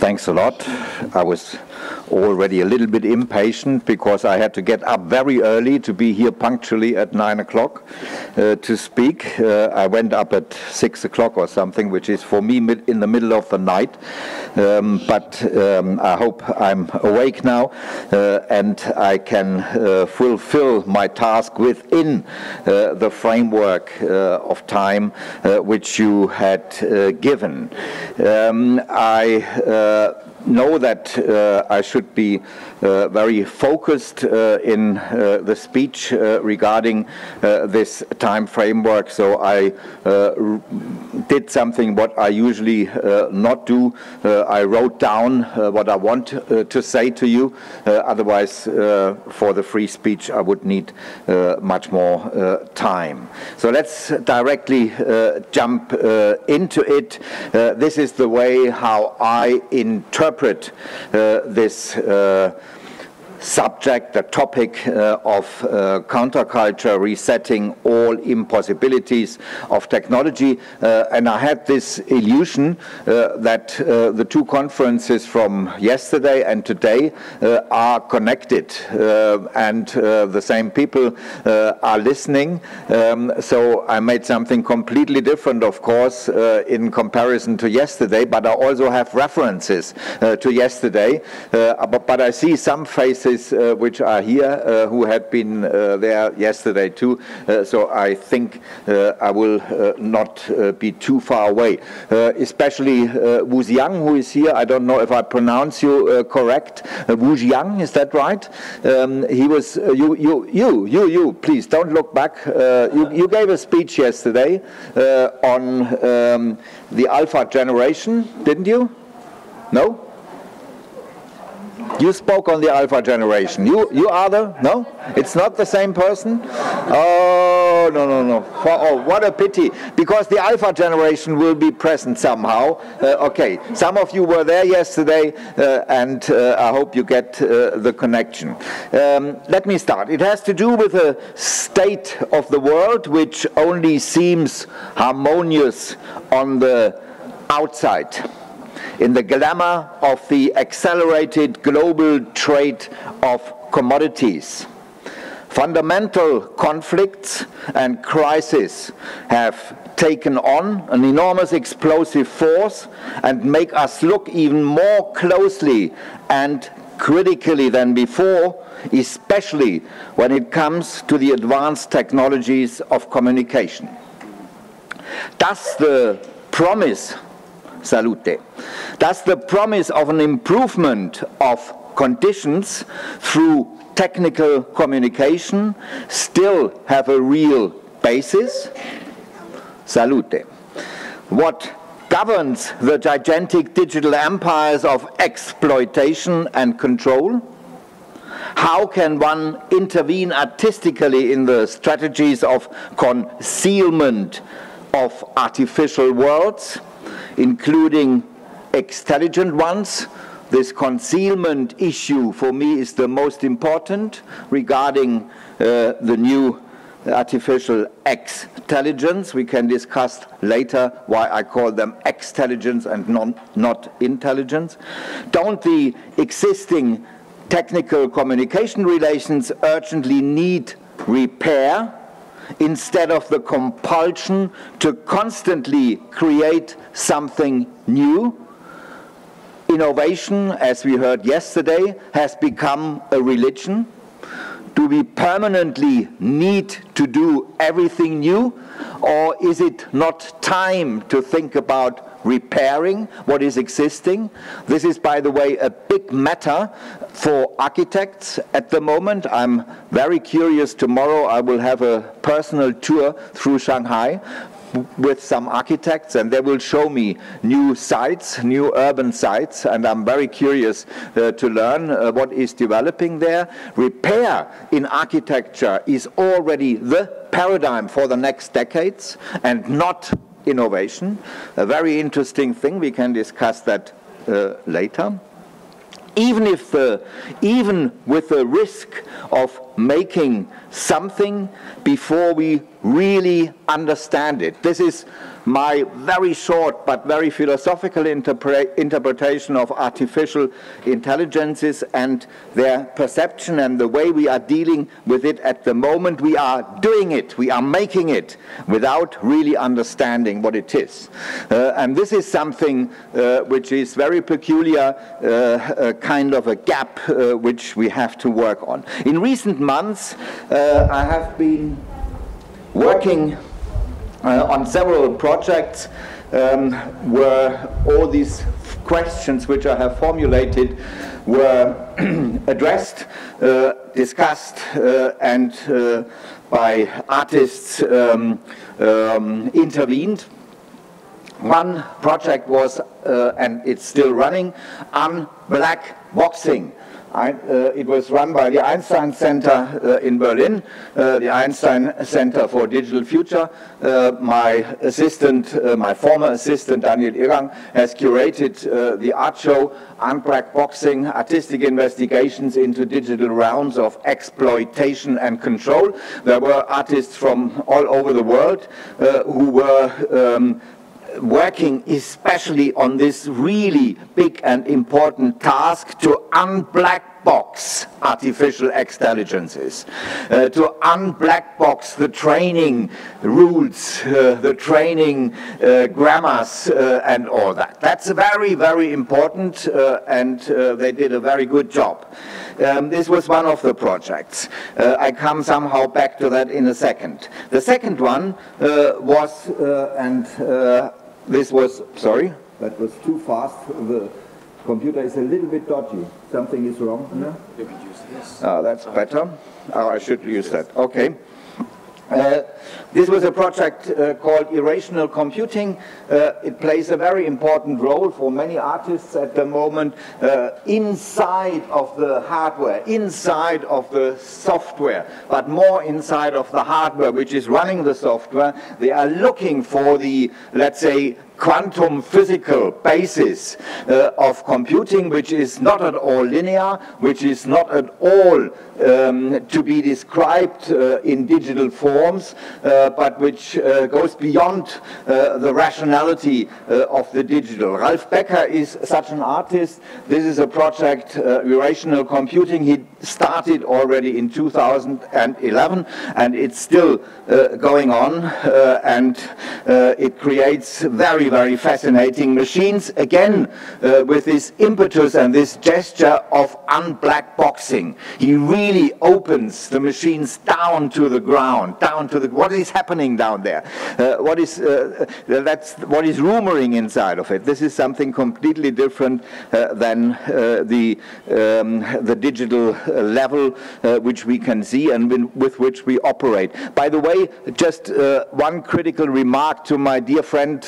Thanks a lot. I was already a little bit impatient because I had to get up very early to be here punctually at 9 o'clock to speak. I went up at 6 o'clock or something, which is for me in the middle of the night. But I hope I'm awake now and I can fulfill my task within the framework of time which you had given. I know that I should be very focused in the speech regarding this time framework, so I did something what I usually not do. I wrote down what I want to say to you, otherwise for the free speech I would need much more time. So let's directly jump into it. This is the way how I interpret this subject, the topic of counterculture, resetting all impossibilities of technology. And I had this illusion that the two conferences from yesterday and today are connected and the same people are listening. So I made something completely different, of course, in comparison to yesterday, but I also have references to yesterday. But I see some faces which are here who had been there yesterday too, so I think I will not be too far away. Especially Wu Jiang, who is here. I don't know if I pronounce you correct. Wu Jiang, is that right? He was you. Please don't look back. You gave a speech yesterday on the alpha generation, didn't you? No? You spoke on the alpha generation. You are the? No? It's not the same person? Oh, no. Oh, what a pity. Because the alpha generation will be present somehow. Okay, some of you were there yesterday, and I hope you get the connection. Let me start. It has to do with a state of the world which only seems harmonious on the outside, in the glamour of the accelerated global trade of commodities. Fundamental conflicts and crises have taken on an enormous explosive force and make us look even more closely and critically than before, especially when it comes to the advanced technologies of communication. Thus the promise Does the promise of an improvement of conditions through technical communication still have a real basis? Salute. What governs the gigantic digital empires of exploitation and control? How can one intervene artistically in the strategies of concealment of artificial worlds, including intelligent ones? This concealment issue for me is the most important regarding the new artificial extelligence. We can discuss later why I call them extelligence and not intelligence. Don't the existing technical communication relations urgently need repair instead of the compulsion to constantly create something new? Innovation, as we heard yesterday, has become a religion. Do we permanently need to do everything new, or is it not time to think about repairing what is existing? This is, by the way, a big matter for architects at the moment. I'm very curious. Tomorrow I will have a personal tour through Shanghai with some architects, and they will show me new sites, new urban sites, and I'm very curious to learn what is developing there. Repair in architecture is already the paradigm for the next decades and not innovation. A very interesting thing. We can discuss that later. Even with the risk of making something before we really understand it. This is my very short but very philosophical interpretation of artificial intelligences and their perception and the way we are dealing with it at the moment. We are doing it, we are making it without really understanding what it is. And this is something which is very peculiar, kind of a gap which we have to work on. In recent months, I have been working on several projects where all these questions which I have formulated were addressed, discussed, and by artists intervened. One project was, and it's still running, on black boxing. It was run by the Einstein Center in Berlin, the Einstein Center for Digital Future. My former assistant, Daniel Irang, has curated the art show on black boxing, artistic investigations into digital realms of exploitation and control. There were artists from all over the world who were working especially on this really big and important task to unblack box artificial intelligences, to unblack box the training rules, the training grammars and all that. That's very, very important, and they did a very good job. This was one of the projects. I come somehow back to that in a second. The second one was, this was, sorry, that was too fast. The computer is a little bit dodgy. Something is wrong here. You could use this. That's better. Oh, I should use that. Okay. This was a project called Irrational Computing. It plays a very important role for many artists at the moment inside of the hardware, inside of the software, but more inside of the hardware which is running the software. They are looking for the, let's say, quantum physical basis of computing, which is not at all linear, which is not at all to be described in digital forms, but which goes beyond the rationality of the digital. Ralph Becker is such an artist. This is a project, Irrational Computing. He started already in 2011, and it's still going on, and it creates very, very fascinating machines, again with this impetus and this gesture of unblack boxing. He really opens the machines down to the ground, down to the, what is happening down there, what is rumoring inside of it. This is something completely different than the digital level which we can see and with which we operate. By the way, just one critical remark to my dear friend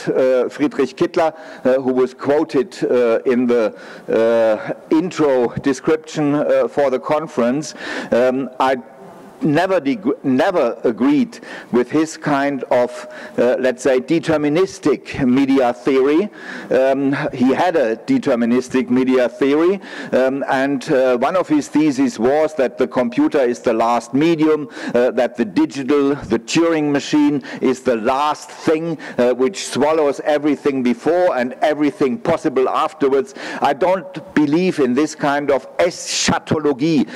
Friedrich Kittler, who was quoted in the intro description for the conference. I never agreed with his kind of, let's say, deterministic media theory. He had a deterministic media theory, and one of his theses was that the computer is the last medium, that the digital, the Turing machine, is the last thing which swallows everything before and everything possible afterwards. I don't believe in this kind of eschatology,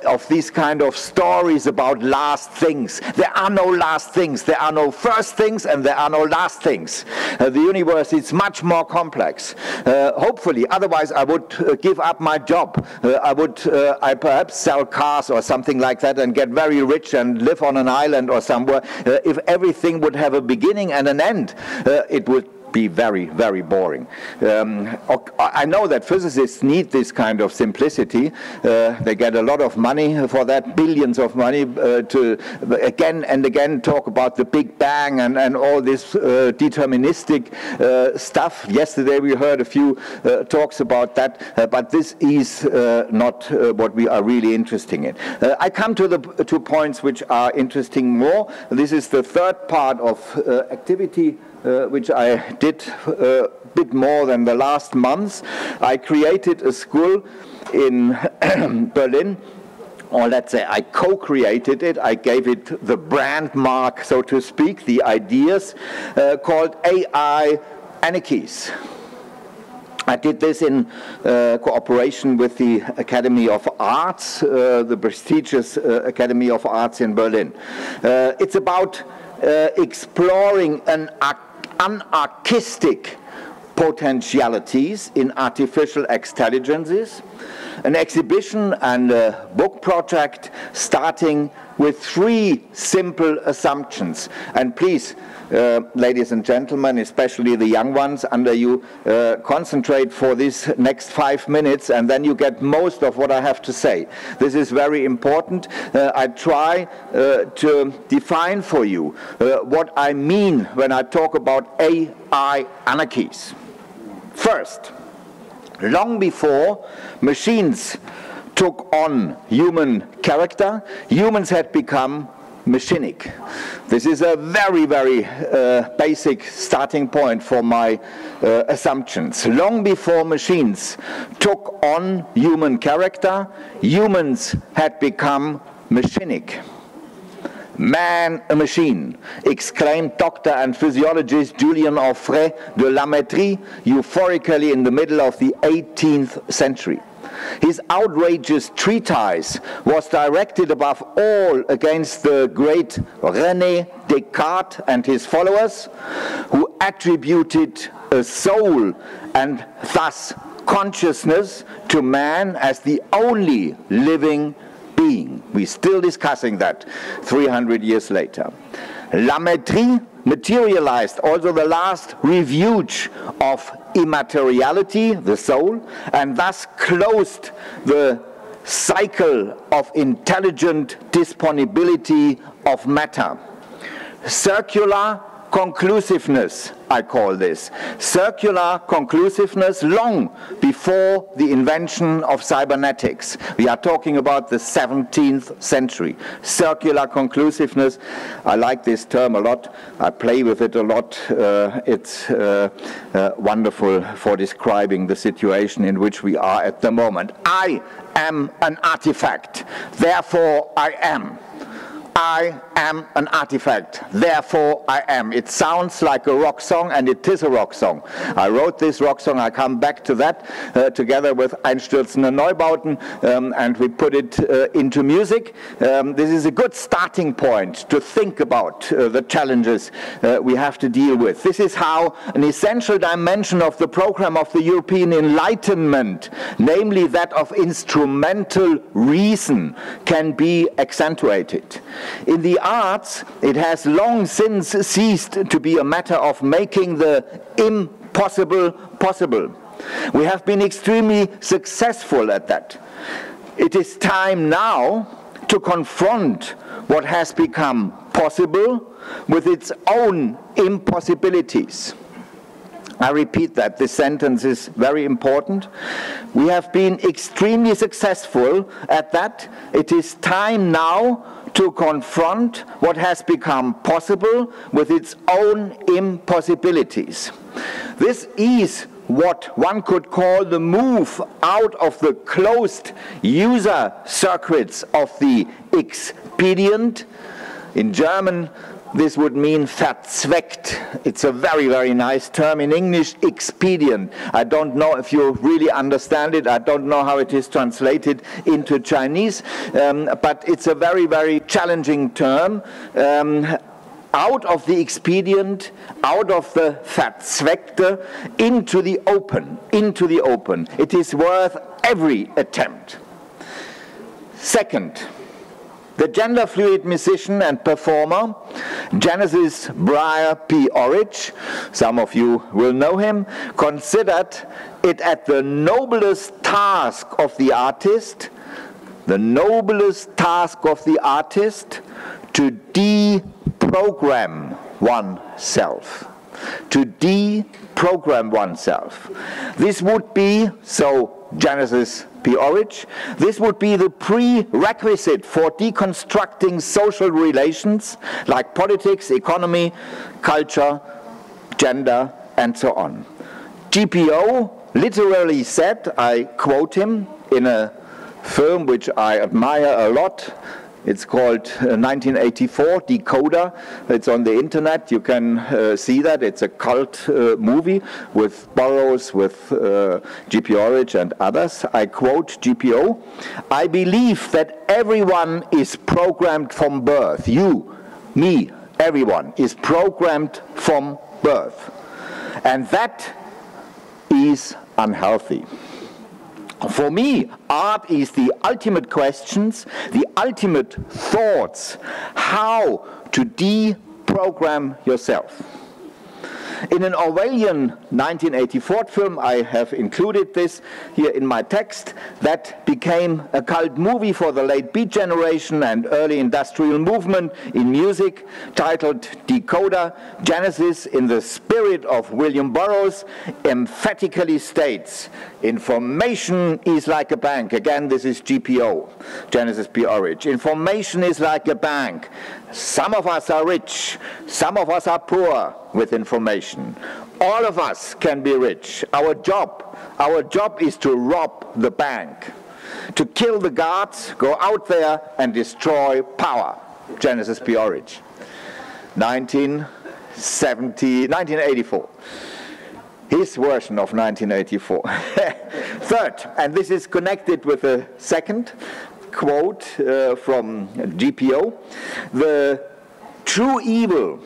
of these kind of stories about last things. There are no last things. There are no first things and there are no last things. The universe is much more complex. Hopefully, otherwise I would give up my job. I perhaps sell cars or something like that and get very rich and live on an island or somewhere. If everything would have a beginning and an end, it would be very, very boring. I know that physicists need this kind of simplicity. They get a lot of money for that, billions of money, to again and again talk about the Big Bang and all this deterministic stuff. Yesterday we heard a few talks about that, but this is not what we are really interested in. I come to the 2 points which are interesting more. This is the third part of activity which I did a bit more than the last months. I created a school in Berlin or let's say I co-created it, I gave it the brand mark, so to speak, the ideas, called AI Anarchies. I did this in cooperation with the Academy of Arts, the prestigious Academy of Arts in Berlin. It's about exploring anarchistic potentialities in artificial intelligences, an exhibition and a book project starting with 3 simple assumptions. And please, ladies and gentlemen, especially the young ones under you, concentrate for these next 5 minutes, and then you get most of what I have to say. This is very important. I try to define for you what I mean when I talk about AI anarchies. First, long before machines took on human character, humans had become machinic. This is a very, very basic starting point for my assumptions. Long before machines took on human character, humans had become machinic. Man, a machine, exclaimed doctor and physiologist Julien Onfray de La Métrie euphorically in the middle of the 18th century. His outrageous treatise was directed above all against the great René Descartes and his followers, who attributed a soul and thus consciousness to man as the only living being. We're still discussing that 300 years later. La Métrie materialized also the last refuge of immateriality, the soul, and thus closed the cycle of intelligent disponibility of matter. Circular conclusiveness, I call this. Circular conclusiveness long before the invention of cybernetics. We are talking about the 17th century. Circular conclusiveness, I like this term a lot. I play with it a lot. It's wonderful for describing the situation in which we are at the moment. I am an artifact, therefore I am. I am an artifact, therefore I am. It sounds like a rock song, and it is a rock song. I wrote this rock song, I come back to that, together with Einstürzende Neubauten, and we put it into music. This is a good starting point to think about the challenges we have to deal with. This is how an essential dimension of the program of the European Enlightenment, namely that of instrumental reason, can be accentuated. In the arts, it has long since ceased to be a matter of making the impossible possible. We have been extremely successful at that. It is time now to confront what has become possible with its own impossibilities. I repeat that, this sentence is very important. We have been extremely successful at that. It is time now to confront what has become possible with its own impossibilities. This is what one could call the move out of the closed user circuits of the expedient. In German, this would mean verzweckt. It's a very, very nice term. In English, expedient. I don't know if you really understand it. I don't know how it is translated into Chinese, but it's a very, very challenging term. Out of the expedient, out of the verzweckte, into the open, into the open. It is worth every attempt. Second, the gender-fluid musician and performer, Genesis Briar P. Orridge, some of you will know him, considered it at the noblest task of the artist, to deprogram oneself. To deprogram oneself. This would be, so Genesis P. Orridge, this would be the prerequisite for deconstructing social relations like politics, economy, culture, gender, and so on. GPO literally said, I quote him in a film which I admire a lot. It's called 1984, Decoder. It's on the internet. You can see that. It's a cult movie with Burroughs, with G.P. Orridge and others. I quote GPO, "I believe that everyone is programmed from birth. You, me, everyone is programmed from birth. And that is unhealthy. For me, art is the ultimate questions, the ultimate thoughts, how to deprogram yourself." In an Orwellian 1984 film, I have included this here in my text, that became a cult movie for the late Beat generation and early industrial movement in music, titled Decoder. Genesis, in the spirit of William Burroughs, emphatically states, "Information is like a bank." Again, this is GPO, Genesis P. Orridge. "Information is like a bank. Some of us are rich, some of us are poor with information. All of us can be rich. Our job is to rob the bank, to kill the guards, go out there and destroy power." Genesis P. Orridge, 1984. His version of 1984. Third, and this is connected with the second quote from GPO, "The true evil,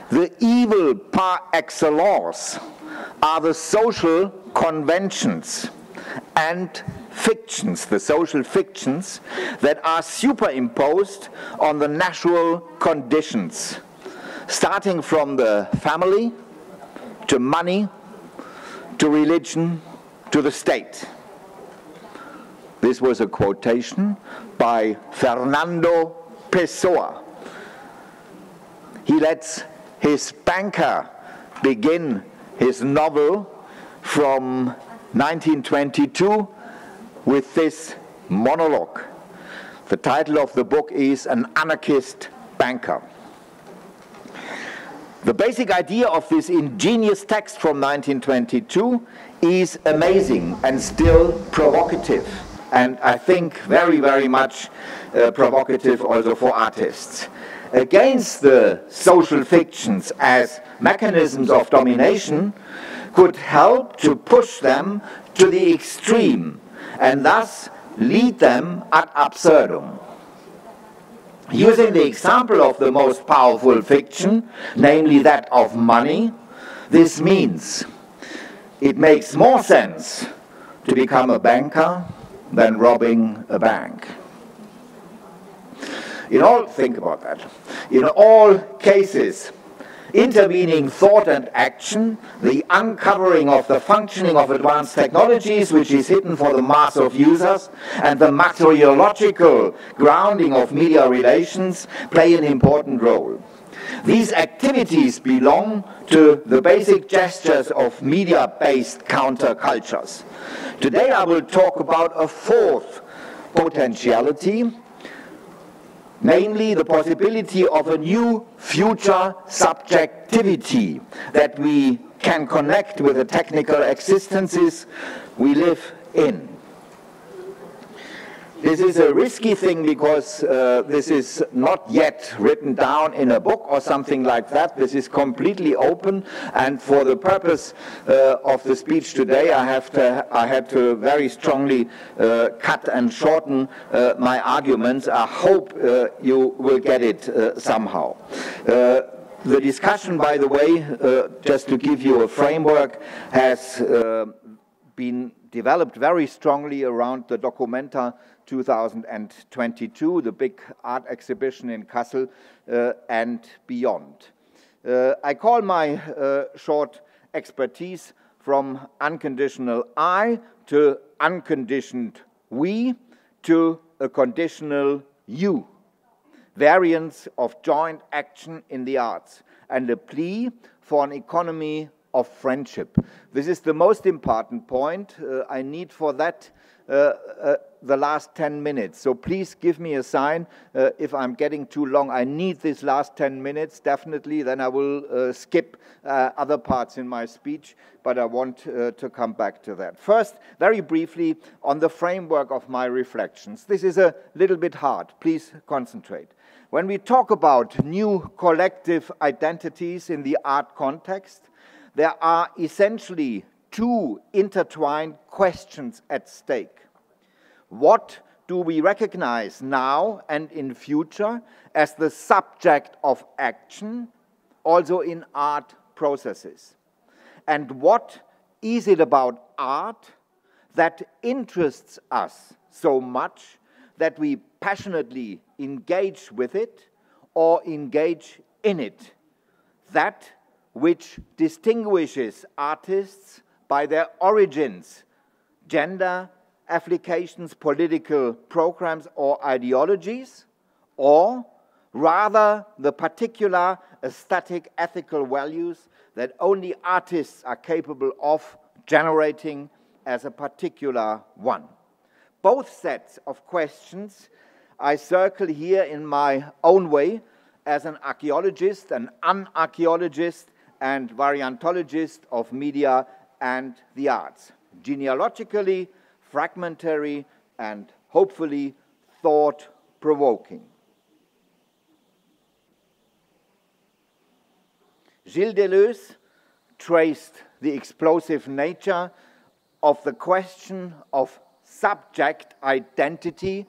the evil par excellence, are the social conventions and fictions, the social fictions that are superimposed on the natural conditions, starting from the family, to money, to religion, to the state." This was a quotation by Fernando Pessoa. He lets his banker begin his novel from 1922 with this monologue. The title of the book is "An Anarchist Banker." The basic idea of this ingenious text from 1922 is amazing and still provocative, and I think very, very much provocative also for artists. Against the social fictions as mechanisms of domination could help to push them to the extreme and thus lead them ad absurdum. Using the example of the most powerful fiction, namely that of money, this means it makes more sense to become a banker than robbing a bank. Think about that. In all cases, intervening thought and action, the uncovering of the functioning of advanced technologies, which is hidden for the mass of users, and the materiological grounding of media relations play an important role. These activities belong to the basic gestures of media-based countercultures. Today I will talk about a fourth potentiality, namely the possibility of a new future subjectivity that we can connect with the technical existences we live in. This is a risky thing because this is not yet written down in a book or something like that. This is completely open, and for the purpose of the speech today, I had to very strongly cut and shorten my arguments. I hope you will get it somehow. The discussion, by the way, just to give you a framework, has been developed very strongly around the Documenta 2022, the big art exhibition in Kassel and beyond. I call my short expertise from unconditional I to unconditioned we to a conditional you, variants of joint action in the arts, and a plea for an economy of friendship. This is the most important point. I need for that the last 10 minutes, so please give me a sign if I'm getting too long. I need this last 10 minutes, definitely, then I will skip other parts in my speech, but I want to come back to that. First, very briefly, on the framework of my reflections. This is a little bit hard. Please concentrate. When we talk about new collective identities in the art context, there are essentially two intertwined questions at stake. What do we recognize now and in future as the subject of action, also in art processes? And what is it about art that interests us so much that we passionately engage with it or engage in it? That which distinguishes artists by their origins, gender, applications, political programs or ideologies, or rather the particular aesthetic ethical values that only artists are capable of generating as a particular one. Both sets of questions I circle here in my own way as an archaeologist, an unarchaeologist, and variantologist of media and the arts. Genealogically, fragmentary, and hopefully thought-provoking. Gilles Deleuze traced the explosive nature of the question of subject identity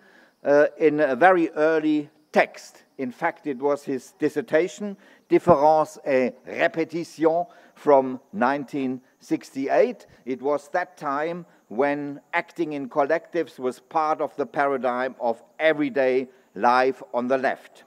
in a very early text. In fact, it was his dissertation, Différence et Répétition, from 1968. It was that time when acting in collectives was part of the paradigm of everyday life on the left.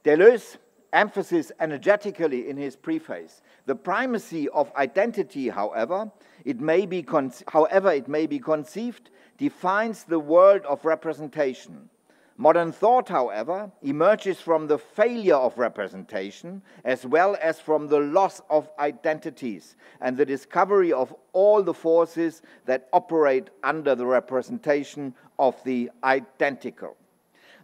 Deleuze emphasizes energetically in his preface the primacy of identity, however it may be conceived, defines the world of representation. Modern thought, however, emerges from the failure of representation as well as from the loss of identities and the discovery of all the forces that operate under the representation of the identical.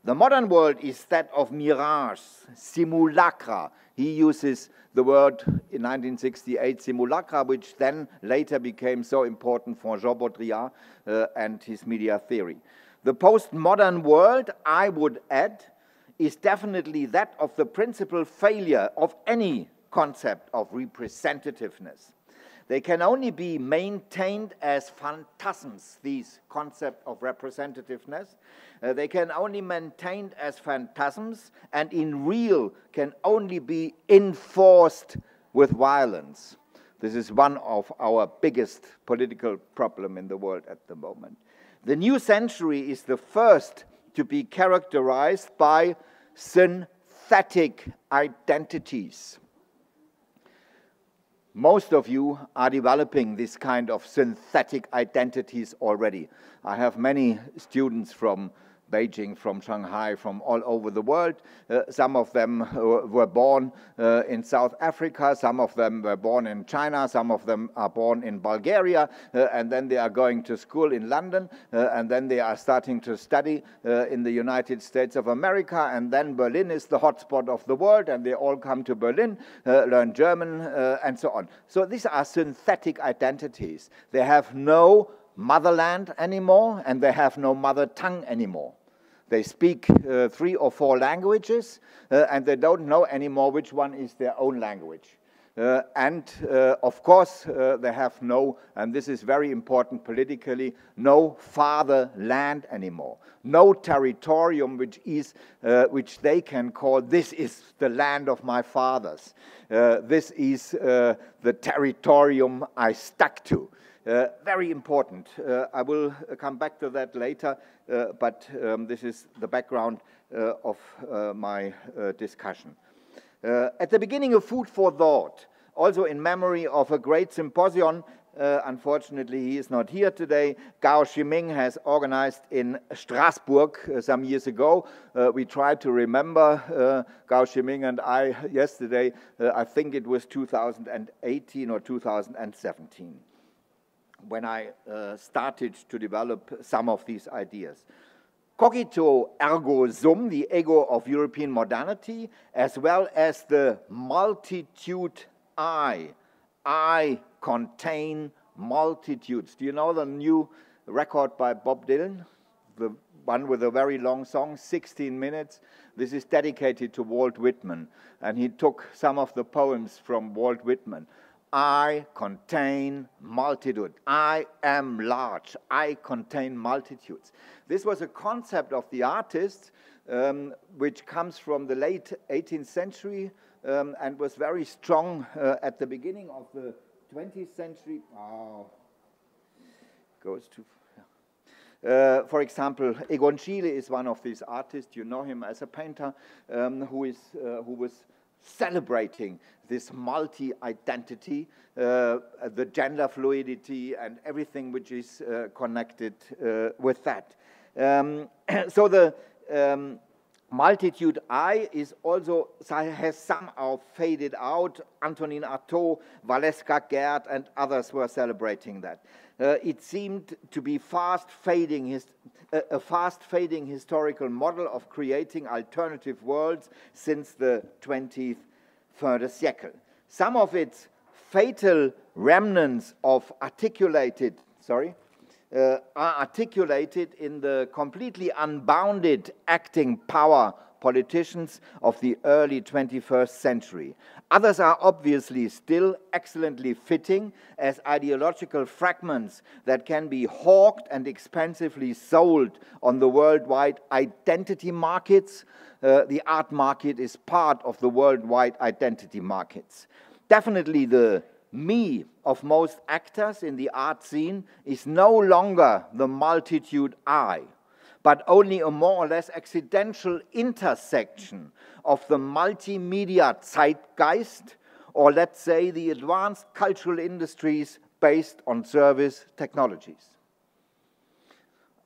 The modern world is that of mirage, simulacra. He uses the word in 1968, simulacra, which then later became so important for Jean Baudrillard and his media theory. The postmodern world, I would add, is definitely that of the principal failure of any concept of representativeness. They can only be maintained as phantasms, these concepts of representativeness. They can only be maintained as phantasms, and in real can only be enforced with violence. This is one of our biggest political problems in the world at the moment. The new century is the first to be characterized by synthetic identities. Most of you are developing this kind of synthetic identities already. I have many students from Beijing, from Shanghai, from all over the world. Some of them were born in South Africa, some of them were born in China, some of them are born in Bulgaria, and then they are going to school in London, and then they are starting to study in the United States of America, and then Berlin is the hotspot of the world, and they all come to Berlin, learn German, and so on. So these are synthetic identities. They have no motherland anymore, and they have no mother tongue anymore. They speak 3 or 4 languages, and they don't know anymore which one is their own language. Of course, they have no, and this is very important politically, no fatherland anymore. No territorium which they can call, this is the land of my fathers. This is the territorium I stuck to. Very important. I will come back to that later, but this is the background of my discussion. At the beginning of Food for Thought, also in memory of a great symposium, unfortunately he is not here today, Gao Ximing has organized in Strasbourg some years ago. We tried to remember Gao Ximing and I yesterday. I think it was 2018 or 2017. when I started to develop some of these ideas. Cogito ergo sum, the ego of European modernity, as well as the multitude I contain multitudes. Do you know the new record by Bob Dylan? The one with a very long song, 16 minutes. This is dedicated to Walt Whitman, and he took some of the poems from Walt Whitman. I contain multitude. I am large. I contain multitudes. This was a concept of the artist which comes from the late 18th century and was very strong at the beginning of the 20th century. Goes to... for example, Egon Schiele is one of these artists. You know him as a painter who was celebrating this multi-identity, the gender fluidity, and everything which is connected with that. So the multitude I is also has somehow faded out. Antonin Artaud, Valeska Gerd, and others were celebrating that. It seemed to be a fast-fading historical model of creating alternative worlds since the 20th siècle. Some of its fatal remnants of are articulated in the completely unbounded acting power politicians of the early 21st century. Others are obviously still excellently fitting as ideological fragments that can be hawked and expensively sold on the worldwide identity markets. The art market is part of the worldwide identity markets. Definitely the me of most actors in the art scene is no longer the multitude I, but only a more or less accidental intersection of the multimedia zeitgeist, or let's say the advanced cultural industries based on service technologies.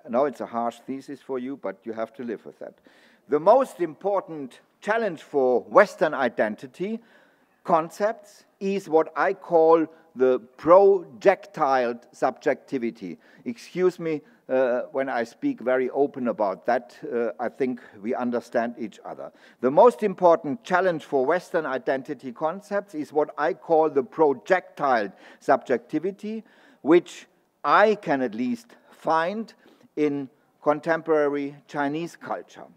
I know it's a harsh thesis for you, but you have to live with that. The most important challenge for Western identity concepts is what I call the projectile subjectivity. Excuse me when I speak very open about that. I think we understand each other. The most important challenge for Western identity concepts is what I call the projectile subjectivity, which I can at least find in contemporary Chinese culture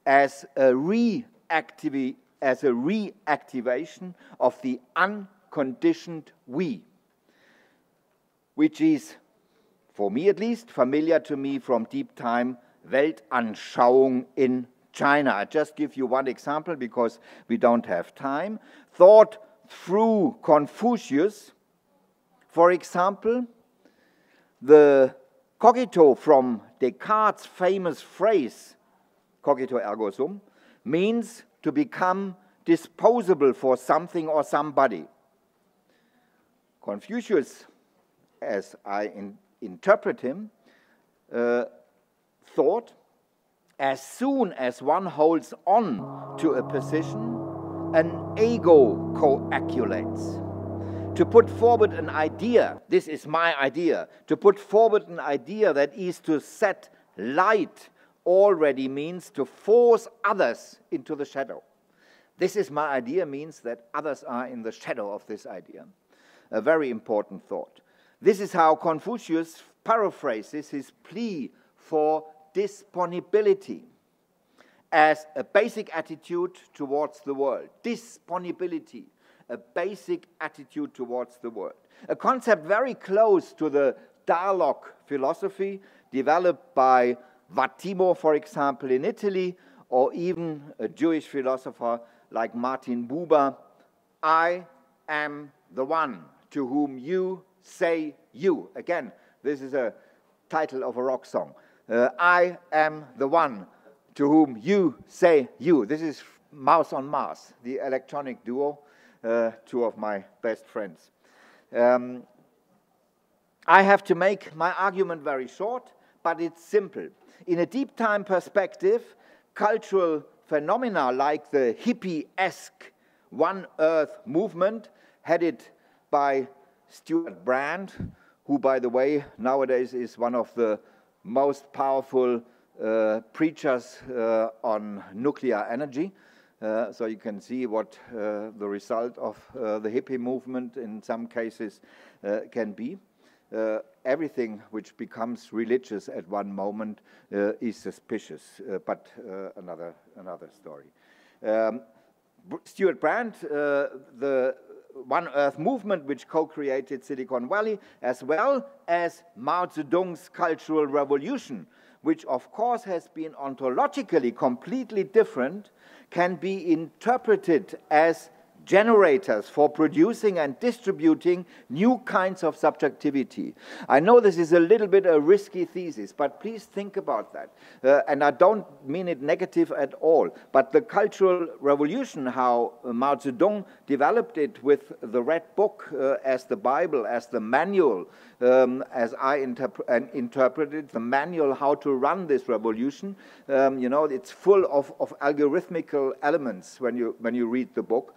as a reactivation of the unconditioned we, which is, for me at least, familiar to me from deep time, Weltanschauung in China. I just give you one example because we don't have time. Thought through Confucius, for example, the cogito from Descartes' famous phrase, cogito ergo sum, means to become disposable for something or somebody. Confucius, as I interpret him, thought as soon as one holds on to a position, an ego coagulates. To put forward an idea, this is my idea, to put forward an idea that is to set light already means to force others into the shadow. This is my idea means that others are in the shadow of this idea. A very important thought. This is how Confucius paraphrases his plea for disponibility as a basic attitude towards the world. Disponibility, a basic attitude towards the world. A concept very close to the dialogue philosophy developed by Vattimo, for example, in Italy, or even a Jewish philosopher like Martin Buber. I am the one to whom you say you. Again, this is a title of a rock song. I am the one to whom you say you. This is Mouse on Mars, the electronic duo, two of my best friends. I have to make my argument very short, but it's simple. In a deep time perspective, cultural phenomena like the hippie-esque One Earth movement, headed by Stuart Brand, who, by the way, nowadays is one of the most powerful preachers on nuclear energy. So you can see what the result of the hippie movement in some cases can be. Everything which becomes religious at one moment is suspicious, but another story. Stuart Brand, the One Earth movement, which co-created Silicon Valley, as well as Mao Zedong's Cultural Revolution, which of course has been ontologically completely different, can be interpreted as generators for producing and distributing new kinds of subjectivity. I know this is a little bit a risky thesis, but please think about that. And I don't mean it negative at all, but the Cultural Revolution, how Mao Zedong developed it with the Red Book as the Bible, as the manual, as I interpreted the manual how to run this revolution. You know, it's full of algorithmical elements when you read the book.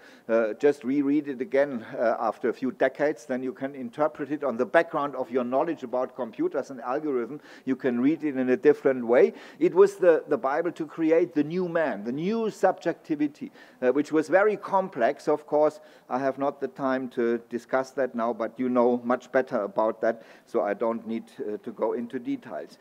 Just reread it again after a few decades, then you can interpret it on the background of your knowledge about computers and algorithm. You can read it in a different way. It was the Bible to create the new man, the new subjectivity, which was very complex. Of course, I have not the time to discuss that now, but you know much better about that, so I don't need to go into details.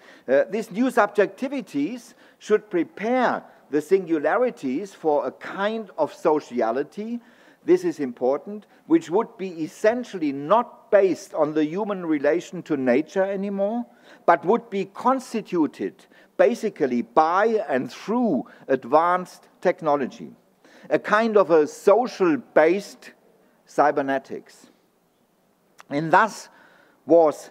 These new subjectivities should prepare the singularities for a kind of sociality, this is important, which would be essentially not based on the human relation to nature anymore, but would be constituted basically by and through advanced technology, a kind of a social-based cybernetics. And thus was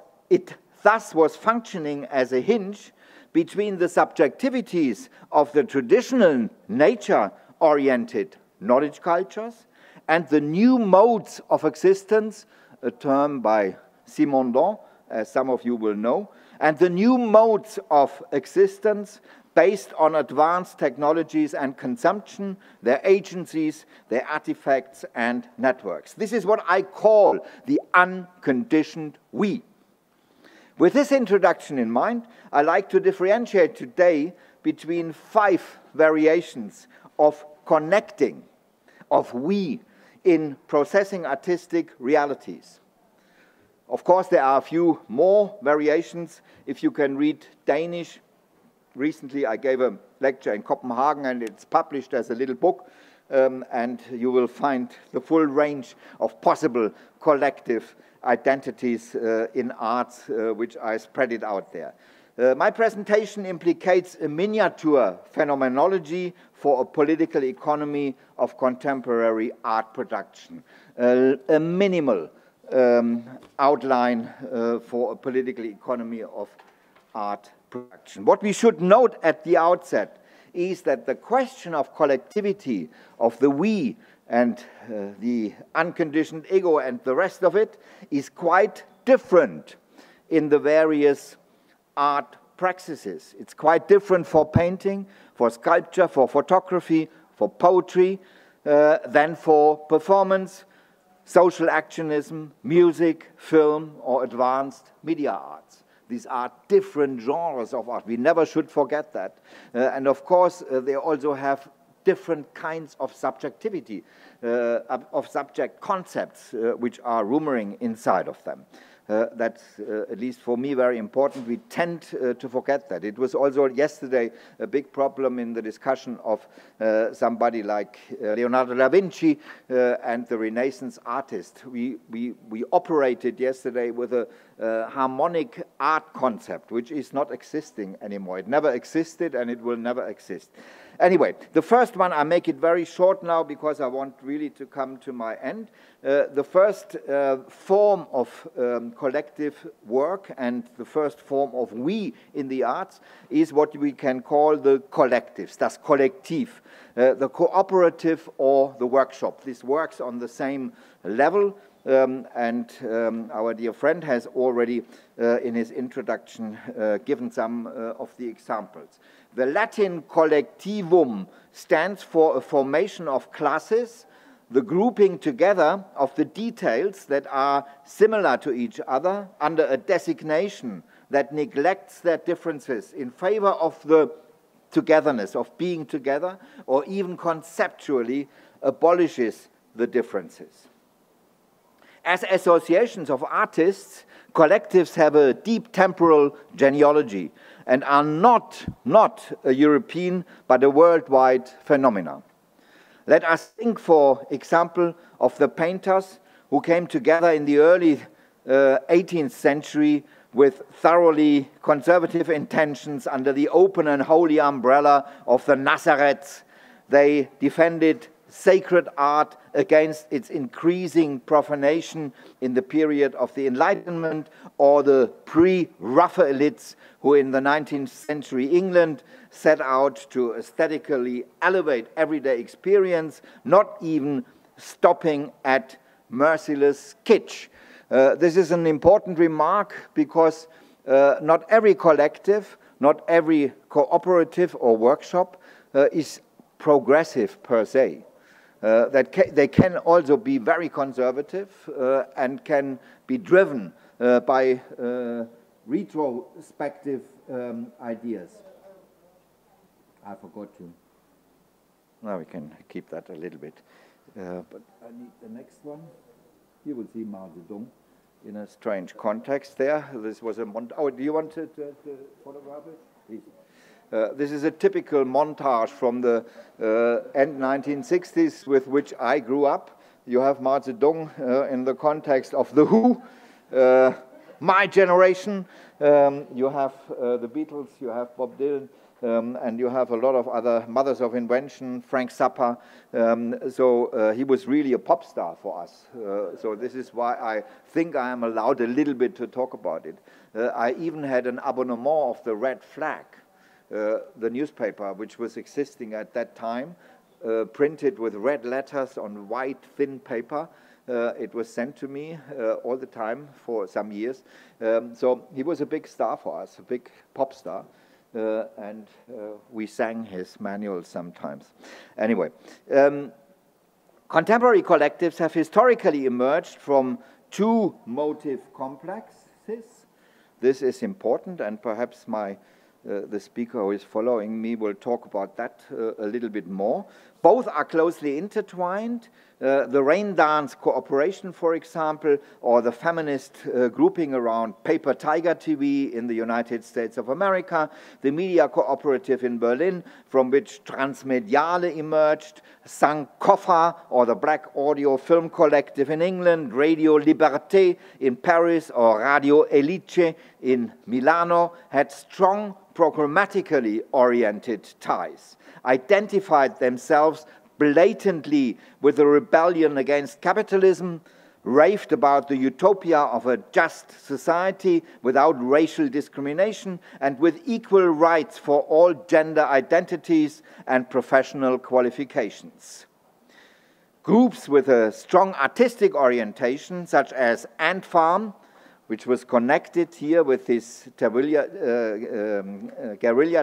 functioning as a hinge between the subjectivities of the traditional nature-oriented knowledge cultures and the new modes of existence, a term by Simondon, as some of you will know, and the new modes of existence based on advanced technologies and consumption, their agencies, their artifacts and networks. This is what I call the unconditioned we. With this introduction in mind, I like to differentiate today between 5 variations of connecting, of we, in processing artistic realities. Of course, there are a few more variations. If you can read Danish, recently I gave a lecture in Copenhagen and it's published as a little book, and you will find the full range of possible collective identities in arts, which I spread it out there. My presentation implicates a miniature phenomenology for a political economy of contemporary art production, a minimal outline for a political economy of art production. What we should note at the outset is that the question of collectivity, of the we, and the unconditioned ego and the rest of it is quite different in the various art practices. It's quite different for painting, for sculpture, for photography, for poetry, than for performance, social actionism, music, film, or advanced media arts. These are different genres of art. We never should forget that. And of course, they also have different kinds of subjectivity, of subject concepts, which are rumoring inside of them. That's, at least for me, very important. We tend to forget that. It was also yesterday a big problem in the discussion of somebody like Leonardo da Vinci and the Renaissance artist. We operated yesterday with a harmonic art concept, which is not existing anymore. It never existed and it will never exist. Anyway, the first one, I make it very short now because I want really to come to my end. The first form of collective work and the first form of we in the arts is what we can call the collectives, das Kollektiv, the cooperative or the workshop. This works on the same level. And our dear friend has already, in his introduction, given some of the examples. The Latin collectivum stands for a formation of classes the grouping together of the details that are similar to each other under a designation that neglects their differences in favor of the togetherness, of being together, or even conceptually abolishes the differences. As associations of artists, collectives have a deep temporal genealogy and are not a European but a worldwide phenomenon. Let us think, for example, of the painters who came together in the early 18th century with thoroughly conservative intentions under the open and holy umbrella of the Nazareth. They defended sacred art against its increasing profanation in the period of the Enlightenment, or the pre-Raphaelites who in the 19th century England set out to aesthetically elevate everyday experience, not even stopping at merciless kitsch. This is an important remark because not every collective, not every cooperative or workshop is progressive per se. They can also be very conservative and can be driven by retrospective ideas. I forgot to. Now we can keep that a little bit. But I need the next one. You will see Mao Zedong in a strange context there. This was a oh, do you want to photograph it? Please. This is a typical montage from the end 1960s with which I grew up. You have Mao Zedong in the context of The Who, my generation. You have the Beatles, you have Bob Dylan, and you have a lot of other mothers of invention, Frank Zappa. So he was really a pop star for us. So this is why I think I am allowed a little bit to talk about it. I even had an abonnement of the Red Flag, the newspaper which was existing at that time, printed with red letters on white thin paper. It was sent to me all the time for some years. So he was a big star for us, a big pop star. And we sang his manuals sometimes. Anyway, contemporary collectives have historically emerged from two motive complexes. This is important, and perhaps the speaker who is following me will talk about that a little bit more. Both are closely intertwined. The Rain Dance Cooperation, for example, or the feminist grouping around Paper Tiger TV in the United States of America, the Media Cooperative in Berlin, from which Transmediale emerged, Sankofa, or the Black Audio Film Collective in England, Radio Liberté in Paris, or Radio Elice in Milano, had strong programmatically oriented ties, identified themselves blatantly with the rebellion against capitalism, raved about the utopia of a just society without racial discrimination and with equal rights for all gender identities and professional qualifications. Groups with a strong artistic orientation, such as Ant Farm, which was connected here with his guerrilla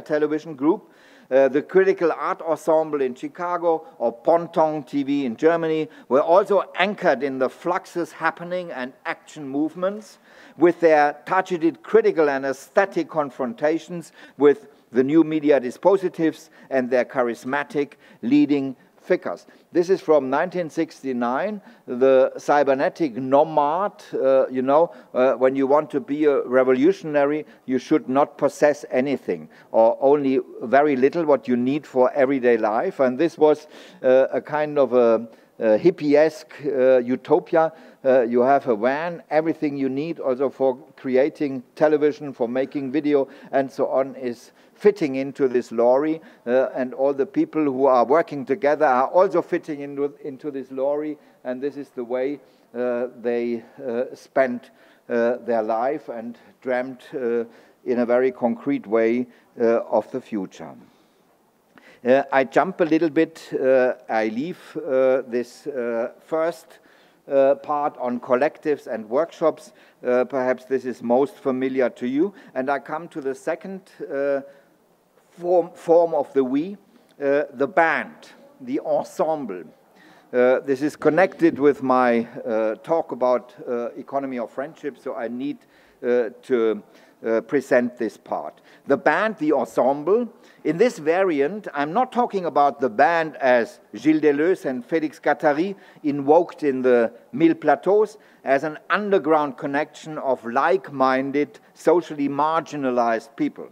television group, the Critical Art Ensemble in Chicago, or Ponton TV in Germany, were also anchored in the fluxus happening and action movements with their targeted critical and aesthetic confrontations with the new media dispositives and their charismatic leading figures. This is from 1969, the cybernetic nomad. When you want to be a revolutionary, you should not possess anything, or only very little what you need for everyday life. And this was a kind of a hippie-esque utopia. You have a van, everything you need also for creating television, for making video, and so on is fitting into this lorry, and all the people who are working together are also fitting into this lorry, and this is the way they spent their life and dreamt in a very concrete way of the future. I jump a little bit. I leave this first part on collectives and workshops. Perhaps this is most familiar to you. And I come to the second form of the we, the band, the ensemble. This is connected with my talk about economy of friendship, so I need to present this part. The band, the ensemble. In this variant, I'm not talking about the band as Gilles Deleuze and Félix Guattari invoked in the Mille Plateaus as an underground connection of like-minded, socially marginalized people.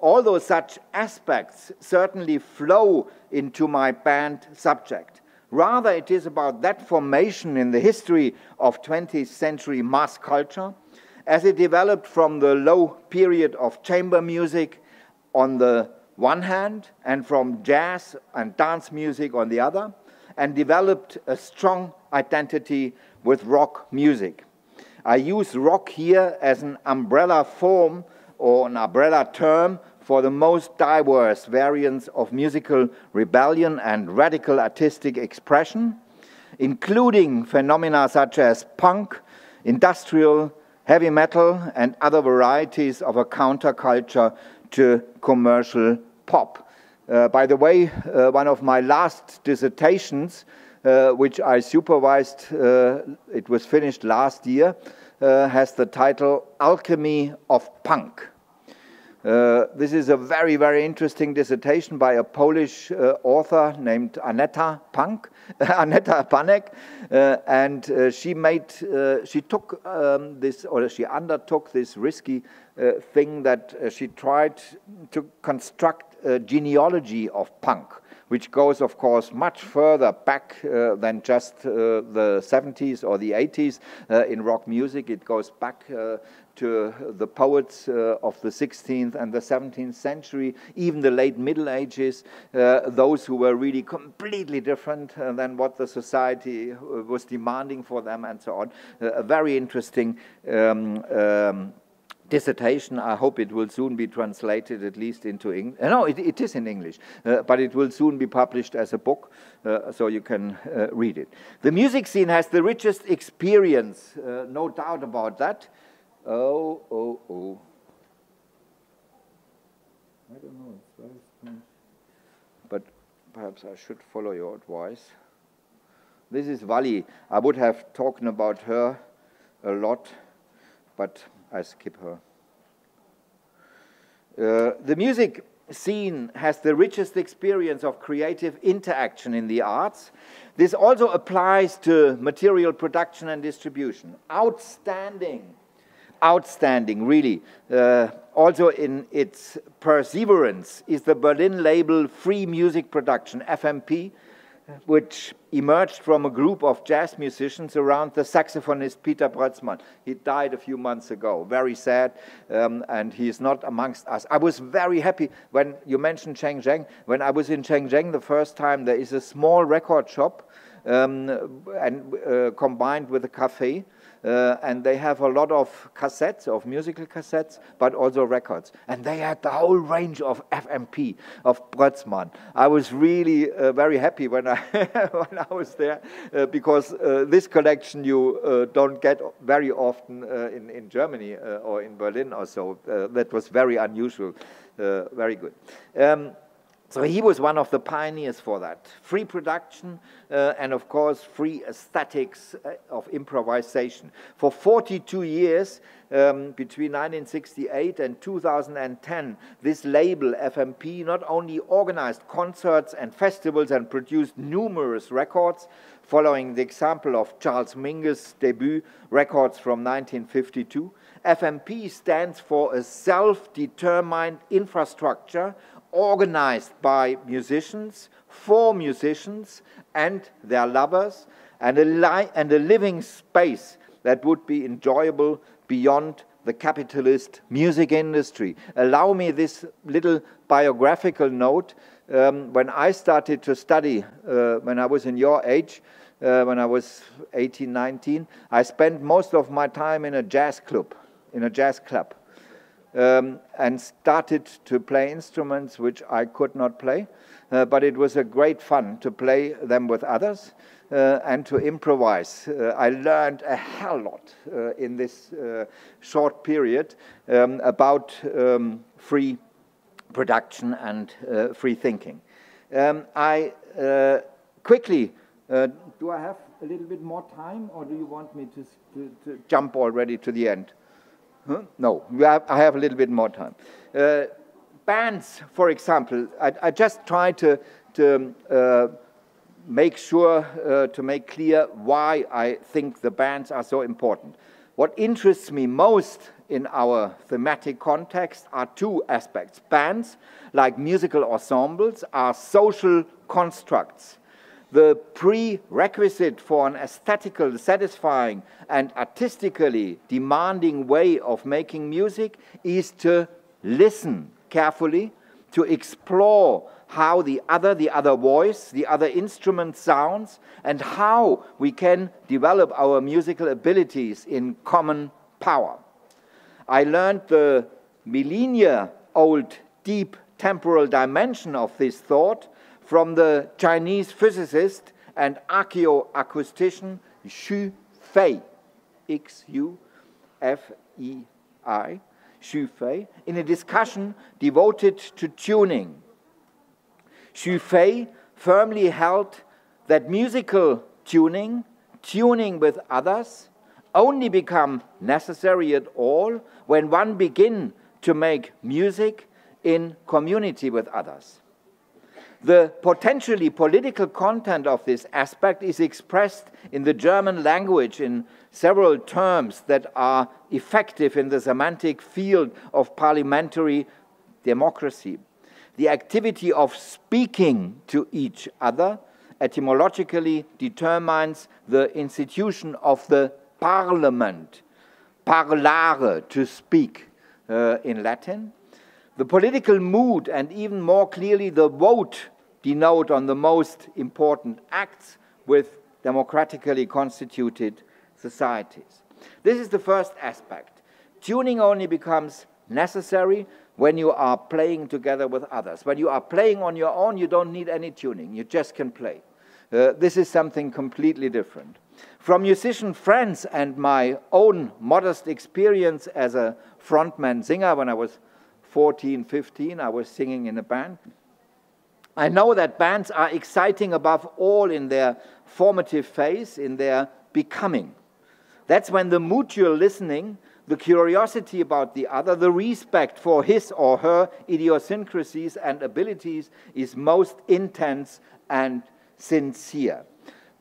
Although such aspects certainly flow into my band subject, rather it is about that formation in the history of 20th century mass culture as it developed from the low period of chamber music on the one hand and from jazz and dance music on the other, and developed a strong identity with rock music. I use rock here as an umbrella form or an umbrella term for the most diverse variants of musical rebellion and radical artistic expression, including phenomena such as punk, industrial, heavy metal, and other varieties of a counterculture to commercial pop. By the way, one of my last dissertations, which I supervised, it was finished last year, has the title Alchemy of Punk. This is a very, very interesting dissertation by a Polish author named Aneta Panek, and she undertook this risky thing that she tried to construct a genealogy of punk, which goes, of course, much further back than just the 70s or the 80s in rock music. It goes back to the poets of the 16th and the 17th century, even the late Middle Ages, those who were really completely different than what the society was demanding for them, and so on. A very interesting dissertation. I hope it will soon be translated at least into English. No, it is in English, but it will soon be published as a book, so you can read it. The music scene has the richest experience, no doubt about that. Oh. I don't know, it's very strange. But perhaps I should follow your advice. This is Wally. I would have talked about her a lot, but I skip her. The music scene has the richest experience of creative interaction in the arts. This also applies to material production and distribution. Outstanding, really. Also in its perseverance is the Berlin label Free Music Production, FMP, which emerged from a group of jazz musicians around the saxophonist Peter Brötzmann. He died a few months ago, very sad, and he is not amongst us. I was very happy when you mentioned Shenzhen. When I was in Shenzhen the first time, there is a small record shop and combined with a cafe, and they have a lot of cassettes, of musical cassettes, but also records. And they had the whole range of FMP, of Brötzmann. I was really very happy when I was there, because this collection you don't get very often in Germany or in Berlin or so. That was very unusual, very good. So he was one of the pioneers for that. Free production and, of course, free aesthetics of improvisation. For 42 years, between 1968 and 2010, this label, FMP, not only organized concerts and festivals and produced numerous records, following the example of Charles Mingus' debut records from 1952. FMP stands for a self-determined infrastructure organized by musicians, for musicians and their lovers, and a living space that would be enjoyable beyond the capitalist music industry. Allow me this little biographical note. When I started to study, when I was in your age, when I was 18, 19, I spent most of my time in a jazz club, and started to play instruments which I could not play, but it was a great fun to play them with others and to improvise. I learned a hell lot in this short period about free production and free thinking. I quickly Do I have a little bit more time, or do you want me to jump already to the end? Huh? No, I have a little bit more time. Bands, for example, I just try to make sure to make clear why I think the bands are so important. What interests me most in our thematic context are two aspects. Bands, like musical ensembles, are social constructs. The prerequisite for an aesthetically satisfying and artistically demanding way of making music is to listen carefully, to explore how the other voice, the other instrument sounds, and how we can develop our musical abilities in common power. I learned the millennia-old deep temporal dimension of this thought from the Chinese physicist and archaeoacoustician Xu Fei, X-U-F-E-I, Xu Fei, in a discussion devoted to tuning. Xu Fei firmly held that musical tuning with others, only become necessary at all when one begins to make music in community with others. The potentially political content of this aspect is expressed in the German language in several terms that are effective in the semantic field of parliamentary democracy. The activity of speaking to each other etymologically determines the institution of the parliament, parlare, to speak in Latin. The political mood and even more clearly the vote denote on the most important acts with democratically constituted societies. This is the first aspect. Tuning only becomes necessary when you are playing together with others. When you are playing on your own, you don't need any tuning. You just can play. This is something completely different. From musician friends and my own modest experience as a frontman singer when I was 14, 15, I was singing in a band. I know that bands are exciting above all in their formative phase, in their becoming. That's when the mutual listening, the curiosity about the other, the respect for his or her idiosyncrasies and abilities is most intense and sincere.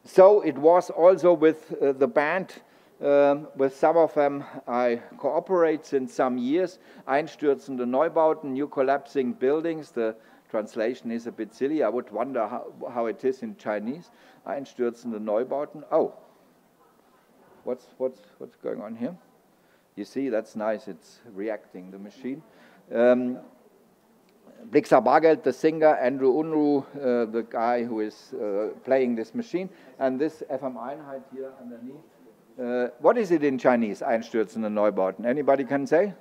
So it was also with the band. With some of them I cooperate since some years. Einstürzende Neubauten, new collapsing buildings. The translation is a bit silly. I would wonder how it is in Chinese. Einstürzende Neubauten. Oh, what's going on here? You see, that's nice. It's reacting, the machine. Blixer Bargeld, the singer, Andrew Unruh, the guy who is playing this machine, and this FM-Einheit here underneath. What is it in Chinese, Einstürzende Neubauten? Anybody can say?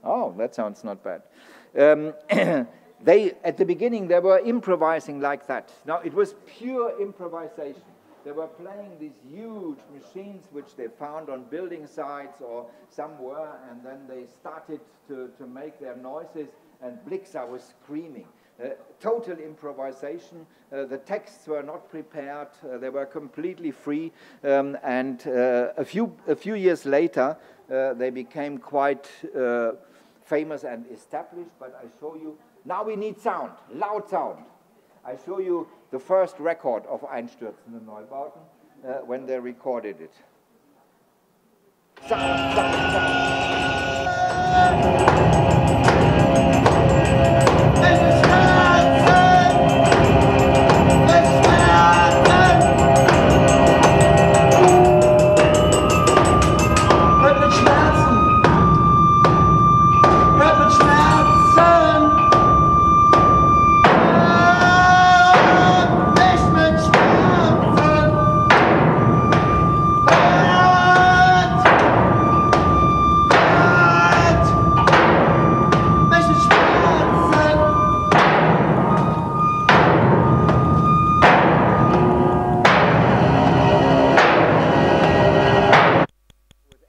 Oh, that sounds not bad. At the beginning, they were improvising like that. Now, it was pure improvisation. They were playing these huge machines which they found on building sites or somewhere, and then they started to make their noises, and Blixer was screaming. Total improvisation. The texts were not prepared. They were completely free. And a few years later, they became quite famous and established. But I show you, now we need sound, loud sound. I show you the first record of Einstürzende Neubauten when they recorded it. Sound, sound, sound.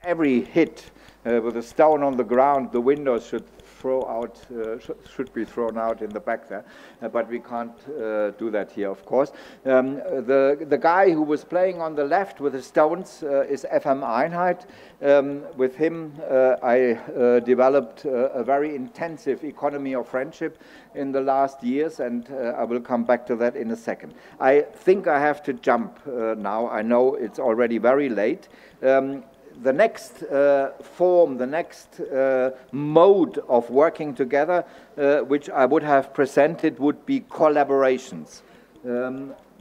Every hit with a stone on the ground, the windows should should be thrown out in the back there, but we can't do that here, of course. The guy who was playing on the left with the stones is F.M. Einheit. With him, I developed a very intensive economy of friendship in the last years, and I will come back to that in a second. I think I have to jump now. I know it's already very late. The next form, the next mode of working together, which I would have presented, would be collaborations.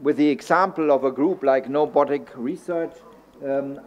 With the example of a group like Nobotic Research,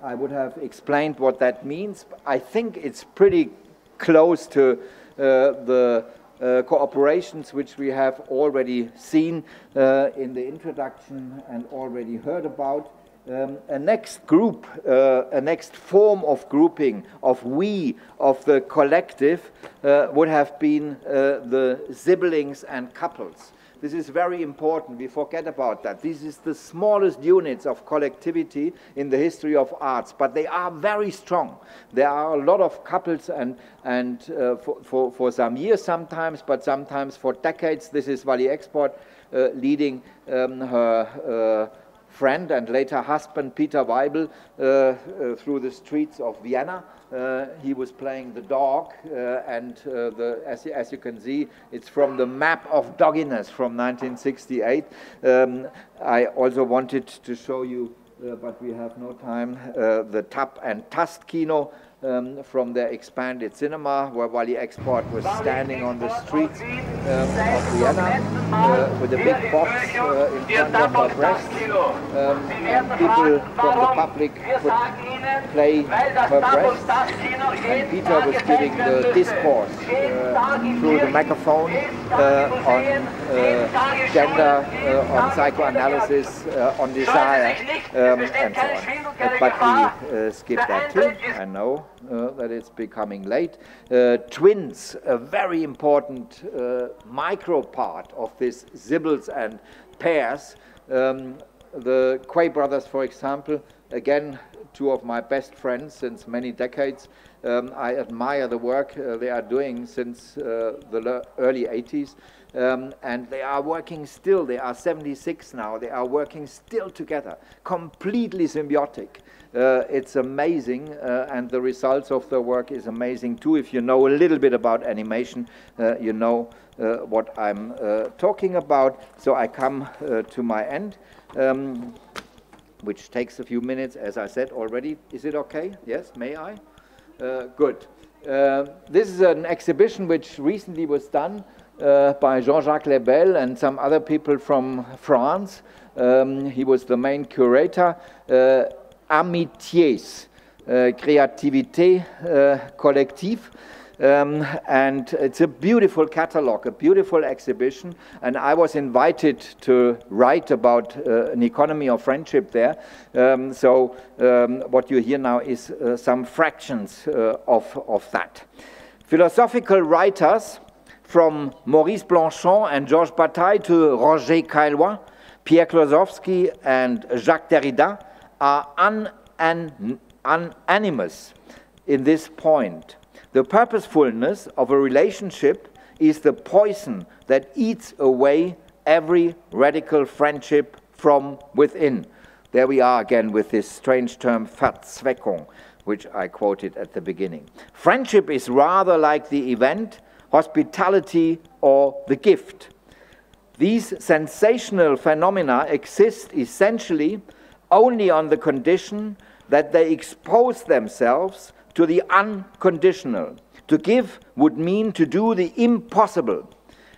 I would have explained what that means. I think it's pretty close to the cooperations which we have already seen in the introduction and already heard about. A next group, a next form of grouping, of the collective, would have been the siblings and couples. This is very important. We forget about that. This is the smallest units of collectivity in the history of arts, but they are very strong. There are a lot of couples, and for some years sometimes, but sometimes for decades. This is Wally Export leading her friend and later husband Peter Weibel through the streets of Vienna. He was playing the dog, and as you can see, it's from the map of dogginess from 1968. I also wanted to show you, but we have no time, the Tap and Tast Kino from their expanded cinema, where Wally Export was standing on the streets of Vienna with a big box in front of her breast. People from the public would play her breast, and Peter was giving the discourse through the microphone on gender, on psychoanalysis, on desire, and so on. But we skipped that too, I know. That it's becoming late. Twins, a very important micro part of this Sibyls and pairs. The Quay brothers, for example, again, two of my best friends since many decades. I admire the work they are doing since the early 80s. And they are working still. They are 76 now. They are working still together, completely symbiotic. It's amazing, and the results of their work is amazing too. If you know a little bit about animation, you know what I'm talking about. So I come to my end, which takes a few minutes, as I said already. Is it okay? Yes, may I? Good. This is an exhibition which recently was done by Jean-Jacques Lebel and some other people from France. He was the main curator. Amitiés, Créativité Collective, and it's a beautiful catalog, a beautiful exhibition, and I was invited to write about an economy of friendship there. So what you hear now is some fractions of that. Philosophical writers from Maurice Blanchon and Georges Bataille to Roger Caillois, Pierre Klosowski and Jacques Derrida are unanimous in this point. The purposefulness of a relationship is the poison that eats away every radical friendship from within. There we are again with this strange term Verzweckung, which I quoted at the beginning. Friendship is rather like the event, hospitality, or the gift. These sensational phenomena exist essentially only on the condition that they expose themselves to the unconditional. To give would mean to do the impossible.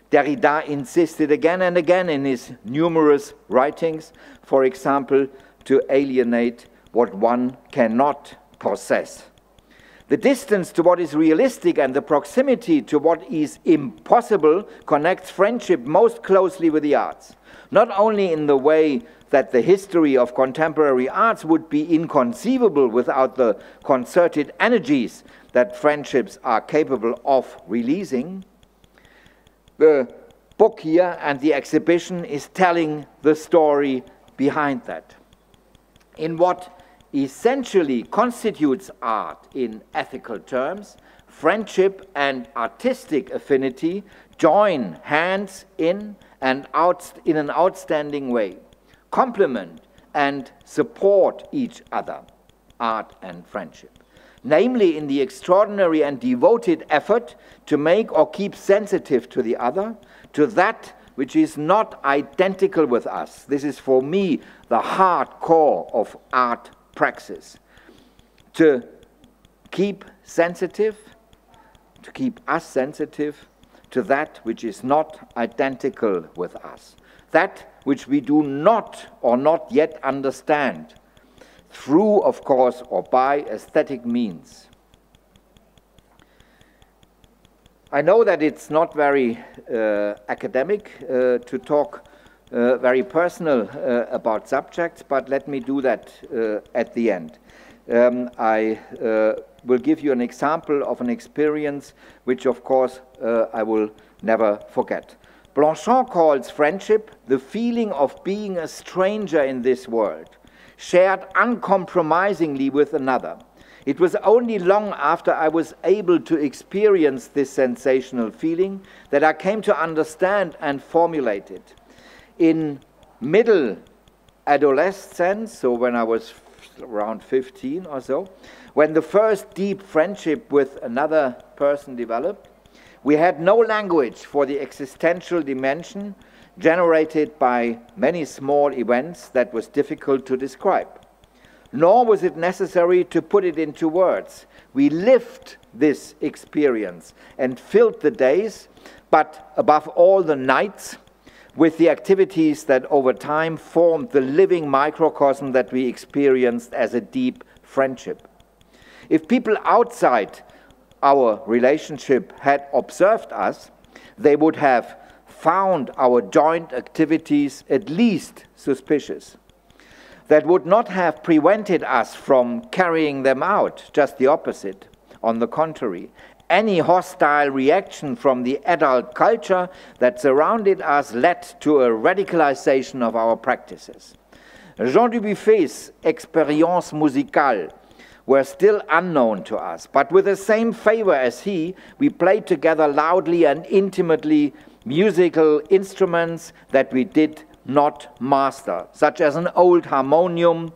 Derrida insisted again and again in his numerous writings, for example, to alienate what one cannot possess. The distance to what is realistic and the proximity to what is impossible connects friendship most closely with the arts, not only in the way that the history of contemporary arts would be inconceivable without the concerted energies that friendships are capable of releasing. The book here and the exhibition is telling the story behind that. In what essentially constitutes art in ethical terms, friendship and artistic affinity join hands in an outstanding way, complement and support each other, art and friendship. Namely, in the extraordinary and devoted effort to make or keep sensitive to the other, to that which is not identical with us. This is for me the hard core of art praxis. To keep sensitive, to keep us sensitive to that which is not identical with us. That which we do not or not yet understand, through, of course, or by aesthetic means. I know that it's not very academic to talk very personal about subjects, but let me do that at the end. I will give you an example of an experience which, of course, I will never forget. Blanchon calls friendship the feeling of being a stranger in this world, shared uncompromisingly with another. It was only long after I was able to experience this sensational feeling that I came to understand and formulate it. In middle adolescence, so when I was around 15 or so, when the first deep friendship with another person developed, we had no language for the existential dimension generated by many small events that was difficult to describe. Nor was it necessary to put it into words. We lived this experience and filled the days, but above all the nights, with the activities that over time formed the living microcosm that we experienced as a deep friendship. If people outside our relationship had observed us, they would have found our joint activities at least suspicious. That would not have prevented us from carrying them out, just the opposite. On the contrary, any hostile reaction from the adult culture that surrounded us led to a radicalization of our practices. Jean Dubuffet's expériences musicales were still unknown to us, but with the same favor as he, we played together loudly and intimately musical instruments that we did not master, such as an old harmonium,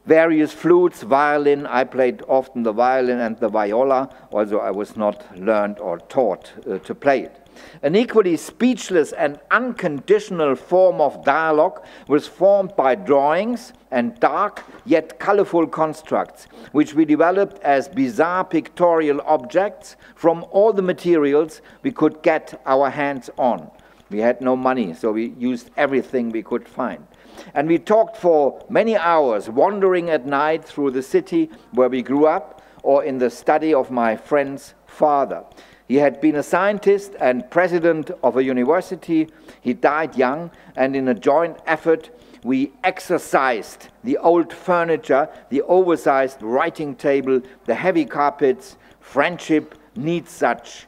various flutes, violin. I played often the violin and the viola, although I was not learned or taught to play it. An equally speechless and unconditional form of dialogue was formed by drawings and dark yet colorful constructs, which we developed as bizarre pictorial objects from all the materials we could get our hands on. We had no money, so we used everything we could find. And we talked for many hours, wandering at night through the city where we grew up, or in the study of my friend's father. He had been a scientist and president of a university. He died young, and in a joint effort, we exercised the old furniture, the oversized writing table, the heavy carpets. Friendship needs such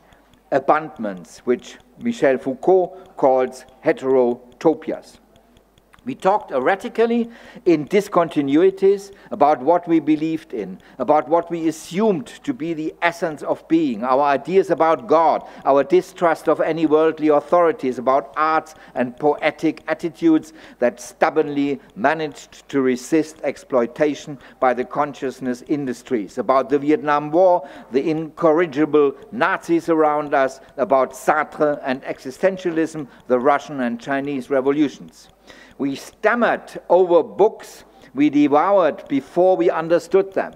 abundance, which Michel Foucault calls heterotopias. We talked erratically in discontinuities about what we believed in, about what we assumed to be the essence of being, our ideas about God, our distrust of any worldly authorities, about arts and poetic attitudes that stubbornly managed to resist exploitation by the consciousness industries, about the Vietnam War, the incorrigible Nazis around us, about Sartre and existentialism, the Russian and Chinese revolutions. We stammered over books we devoured before we understood them.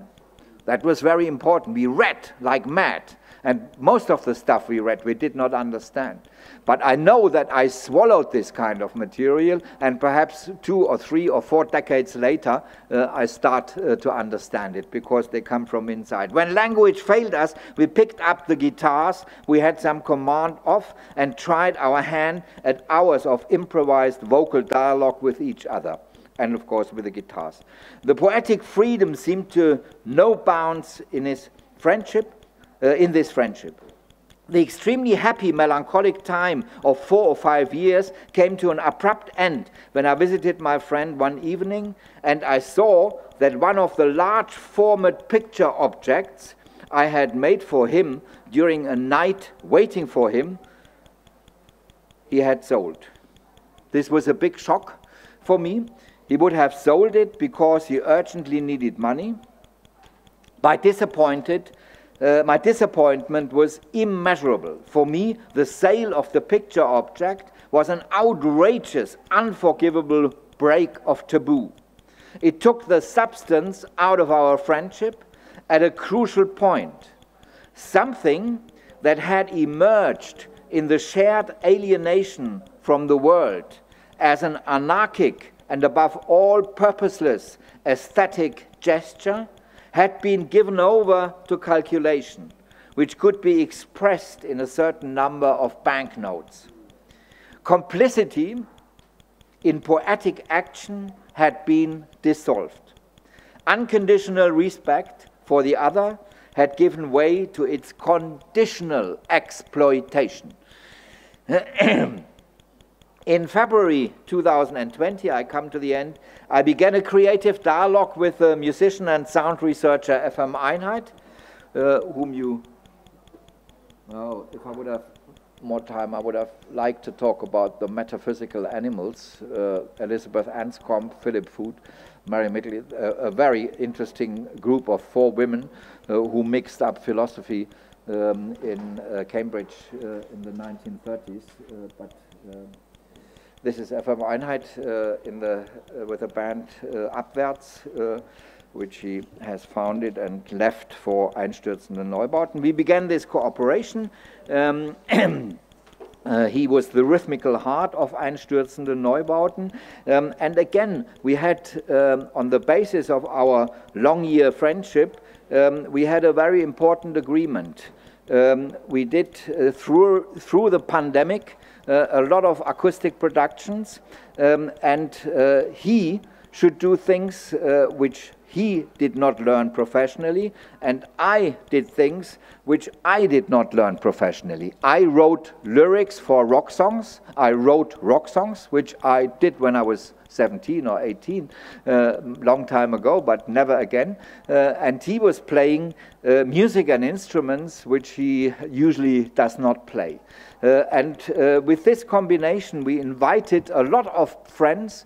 That was very important. We read like mad, and most of the stuff we read we did not understand. But I know that I swallowed this kind of material, and perhaps 2 or 3 or 4 decades later, I start to understand it, because they come from inside. When language failed us, we picked up the guitars we had some command of and tried our hand at hours of improvised vocal dialogue with each other, and of course with the guitars. The poetic freedom seemed to know bounds in his friendship, in this friendship. The extremely happy, melancholic time of 4 or 5 years came to an abrupt end when I visited my friend one evening, and I saw that one of the large format picture objects I had made for him during a night waiting for him, he had sold. This was a big shock for me. He would have sold it because he urgently needed money. My disappointment was immeasurable. For me, the sale of the picture object was an outrageous, unforgivable break of taboo. It took the substance out of our friendship at a crucial point. Something that had emerged in the shared alienation from the world as an anarchic and above all purposeless aesthetic gesture had been given over to calculation, which could be expressed in a certain number of banknotes. Complicity in poetic action had been dissolved. Unconditional respect for the other had given way to its conditional exploitation. In February 2020, I come to the end, I began a creative dialogue with the musician and sound researcher FM Einheit, whom you, if I would have more time, I would have liked to talk about the metaphysical animals, Elisabeth Anscombe, Philip Foot, Mary Mitchell, a very interesting group of 4 women who mixed up philosophy in Cambridge in the 1930s, this is FM Einheit with a band Abwärts, which he has founded and left for Einstürzende Neubauten. We began this cooperation. He was the rhythmical heart of Einstürzende Neubauten. And again, we had, on the basis of our long-year friendship, we had a very important agreement. We did, through the pandemic, a lot of acoustic productions, and he should do things which he did not learn professionally, and I did things which I did not learn professionally. I wrote lyrics for rock songs. I wrote rock songs, which I did when I was 17 or 18, long time ago, but never again. And he was playing music and instruments which he usually does not play. And with this combination, we invited a lot of friends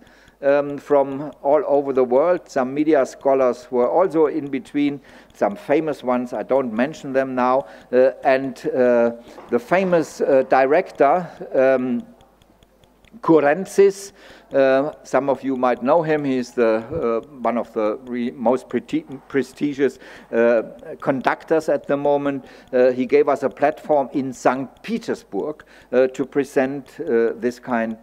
from all over the world. Some media scholars were also in between, some famous ones, I don't mention them now, and the famous director, Kurensis, some of you might know him. He's one of the most prestigious conductors at the moment. He gave us a platform in St. Petersburg to present this kind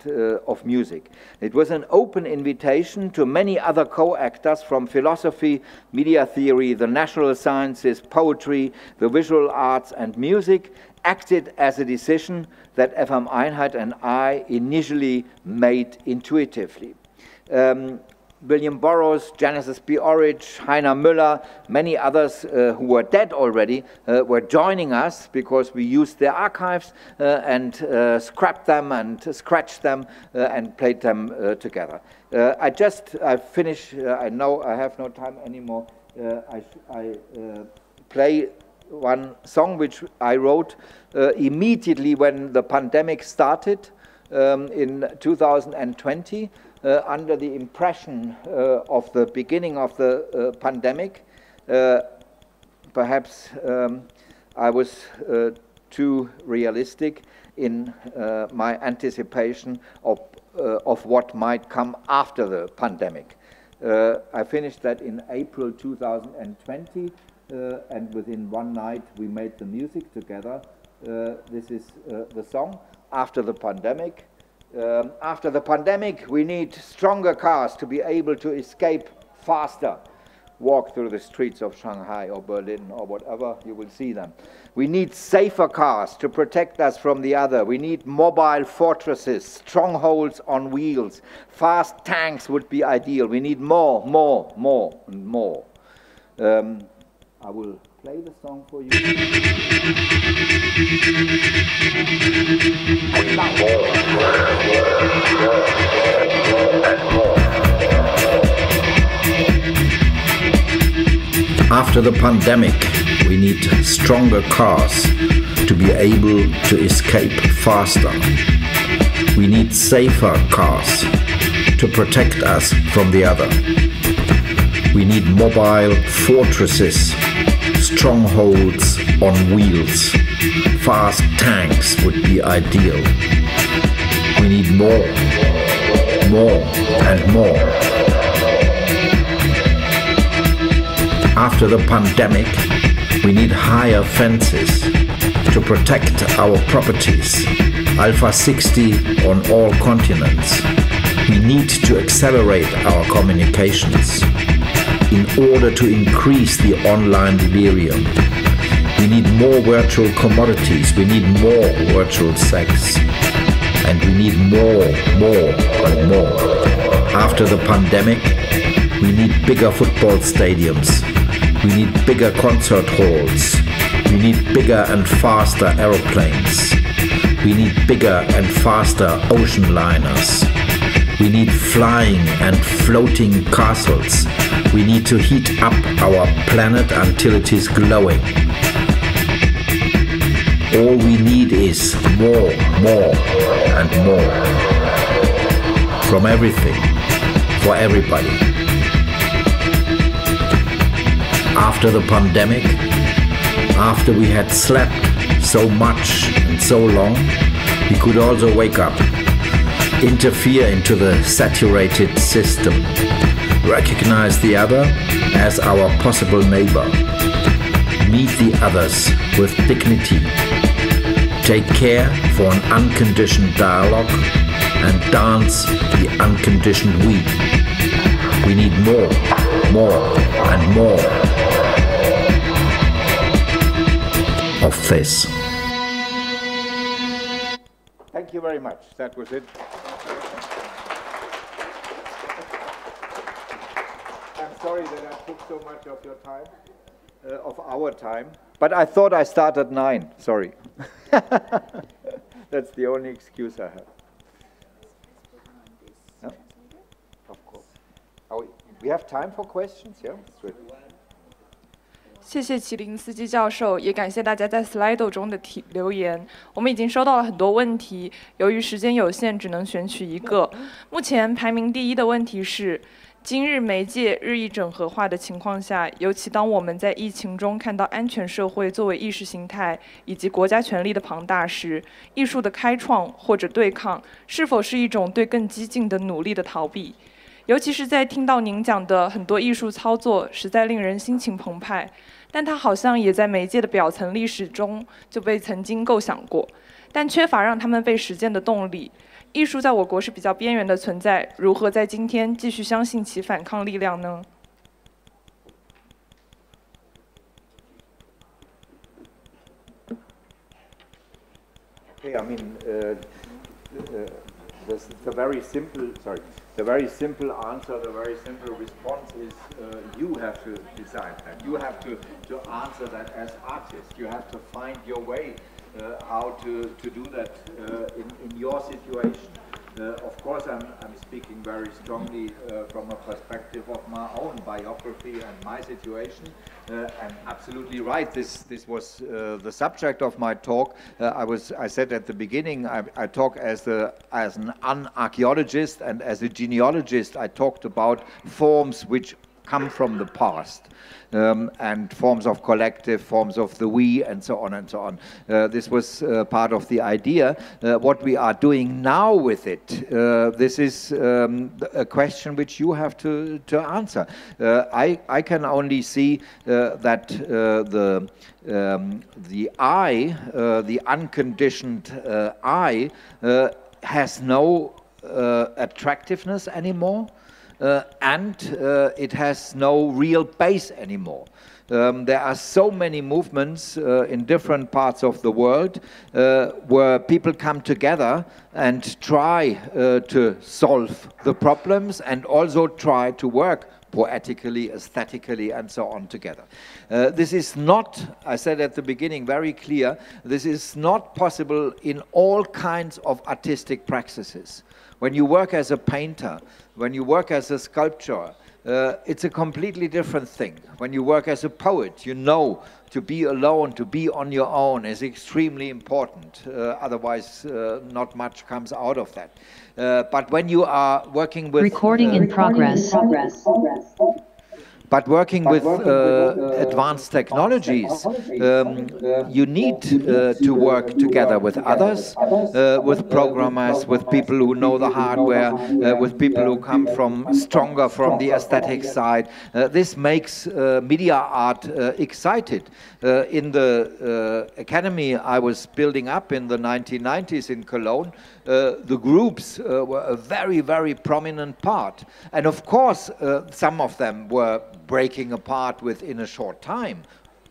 of music. It was an open invitation to many other co-actors from philosophy, media theory, the natural sciences, poetry, the visual arts, and music, acted as a decision that FM Einheit and I initially made intuitively. William Burroughs, Genesis B. Orridge, Heiner Müller, many others who were dead already were joining us because we used their archives and scrapped them and scratched them and played them together. I finish, I know I have no time anymore. I play one song which I wrote immediately when the pandemic started in 2020, under the impression of the beginning of the pandemic. Perhaps I was too realistic in my anticipation of what might come after the pandemic. I finished that in April 2020. And within one night we made the music together. This is the song, After the Pandemic. After the pandemic, we need stronger cars to be able to escape faster. Walk through the streets of Shanghai or Berlin or whatever, you will see them. We need safer cars to protect us from the other. We need mobile fortresses, strongholds on wheels. Fast tanks would be ideal. We need more, and more. I will play the song for you. After the pandemic, We need stronger cars to be able to escape faster. We need safer cars to protect us from the other. We need mobile fortresses, strongholds on wheels. Fast tanks would be ideal. We need more and more. After the pandemic, we need higher fences to protect our properties. Alpha 60 on all continents. We need to accelerate our communications in order to increase the online delirium. We need more virtual commodities. We need more virtual sex. And we need more and more. After the pandemic, we need bigger football stadiums. We need bigger concert halls. We need bigger and faster aeroplanes. We need bigger and faster ocean liners. We need flying and floating castles. We need to heat up our planet until it is glowing. All we need is more and more. From everything, for everybody. After the pandemic, after we had slept so much and so long, we could also wake up, interfere into the saturated system, recognize the other as our possible neighbor, meet the others with dignity, take care for an unconditioned dialogue, and dance the unconditioned we. We need more and more of this. Thank you very much. That was it. I'm sorry that I took so much of your time, of our time, but I thought I started at 9. Sorry. That's the only excuse I have. No? Of course. We have time for questions, yeah? Good. 谢谢齐林斯基教授，也感谢大家在 Slido 中的留言。我们已经收到了很多问题，由于时间有限，只能选取一个。目前排名第1的问题是：今日媒介日益整合化的情况下，尤其当我们在疫情中看到安全社会作为意识形态以及国家权力的庞大时，艺术的开创或者对抗，是否是一种对更激进的努力的逃避？尤其是在听到您讲的很多艺术操作，实在令人心情澎湃。但它好像也在媒介的表层历史中就被曾经构想过，但缺乏让他们被实践的动力。艺术在我国是比较边缘的存在，如何在今天继续相信其反抗力量呢？ Okay, I mean, the very simple answer, the very simple response is you have to decide that. You have to answer that as artists. You have to find your way how to do that in your situation. Of course, I'm speaking very strongly from a perspective of my own biography and my situation. And absolutely right. This was the subject of my talk. I said at the beginning I talk as an archaeologist, and as a genealogist I talked about forms which come from the past. And forms of collective, forms of the we, and so on and so on. This was part of the idea. What we are doing now with it, this is a question which you have to answer. I can only see that the I, the unconditioned I, has no attractiveness anymore. And it has no real base anymore. There are so many movements in different parts of the world where people come together and try to solve the problems and also try to work poetically, aesthetically, and so on together. This is not, I said at the beginning very clear, this is not possible in all kinds of artistic practices. When you work as a painter, when you work as a sculptor, it's a completely different thing. When you work as a poet, you know to be alone, to be on your own is extremely important. Otherwise, not much comes out of that. But when you are working with... Recording in progress. But working with advanced technologies, you need to work together with others, with programmers, with people who know the hardware, with people who come stronger from the aesthetic side. This makes media art excited. In the academy I was building up in the 1990s in Cologne, the groups were a very, very prominent part. And of course, some of them were breaking apart within a short time.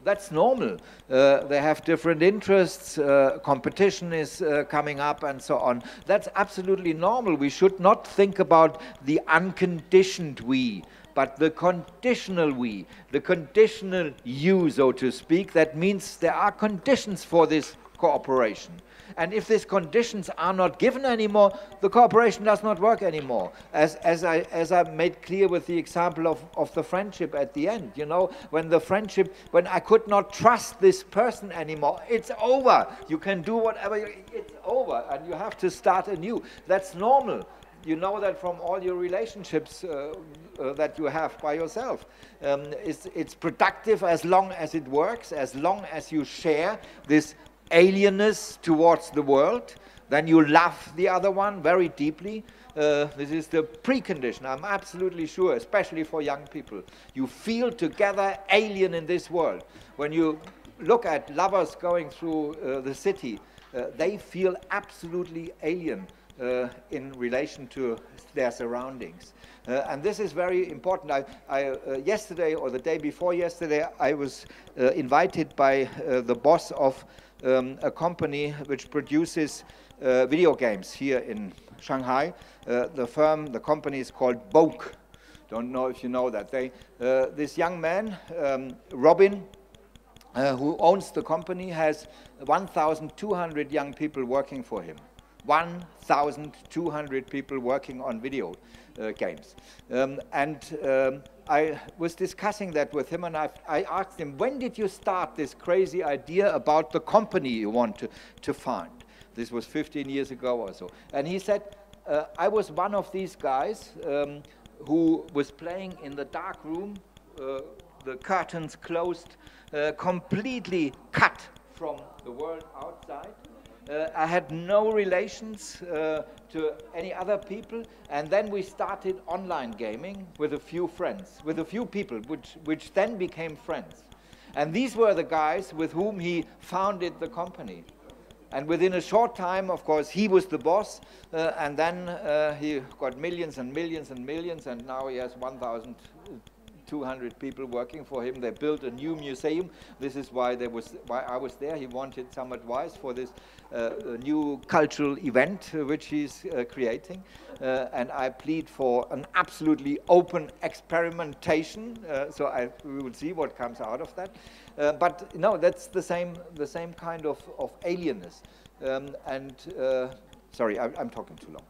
That's normal. They have different interests, competition is coming up and so on. That's absolutely normal. We should not think about the unconditioned we, but the conditional we, the conditional you, so to speak. That means there are conditions for this cooperation. And if these conditions are not given anymore, the cooperation does not work anymore. As I made clear with the example of the friendship at the end, you know, when I could not trust this person anymore, it's over. You can do whatever, it's over, and you have to start anew. That's normal. You know that from all your relationships that you have by yourself. It's productive as long as it works, as long as you share this alienness towards the world, then you love the other one very deeply. This is the precondition, I'm absolutely sure, especially for young people. You feel together alien in this world. When you look at lovers going through the city, they feel absolutely alien in relation to their surroundings. And this is very important. Yesterday or the day before yesterday, I was invited by the boss of a company which produces video games here in Shanghai. The company is called Vogue. Don't know if you know that. This young man, Robin, who owns the company, has 1,200 young people working for him. 1,200 people working on video games. I was discussing that with him, and I asked him, when did you start this crazy idea about the company you want to found? This was 15 years ago or so. And he said, I was one of these guys who was playing in the dark room, the curtains closed, completely cut from the world outside. I had no relations to any other people, and then we started online gaming with a few friends, with a few people, which then became friends. And these were the guys with whom he founded the company. And within a short time, of course, he was the boss, and then he got millions and millions and millions, and now he has 1,200 people working for him. They built a new museum. This is why I was there. He wanted some advice for this new cultural event which he's creating. And I plead for an absolutely open experimentation. So we will see what comes out of that. But no, that's the same kind of alienness. Sorry, I'm talking too long.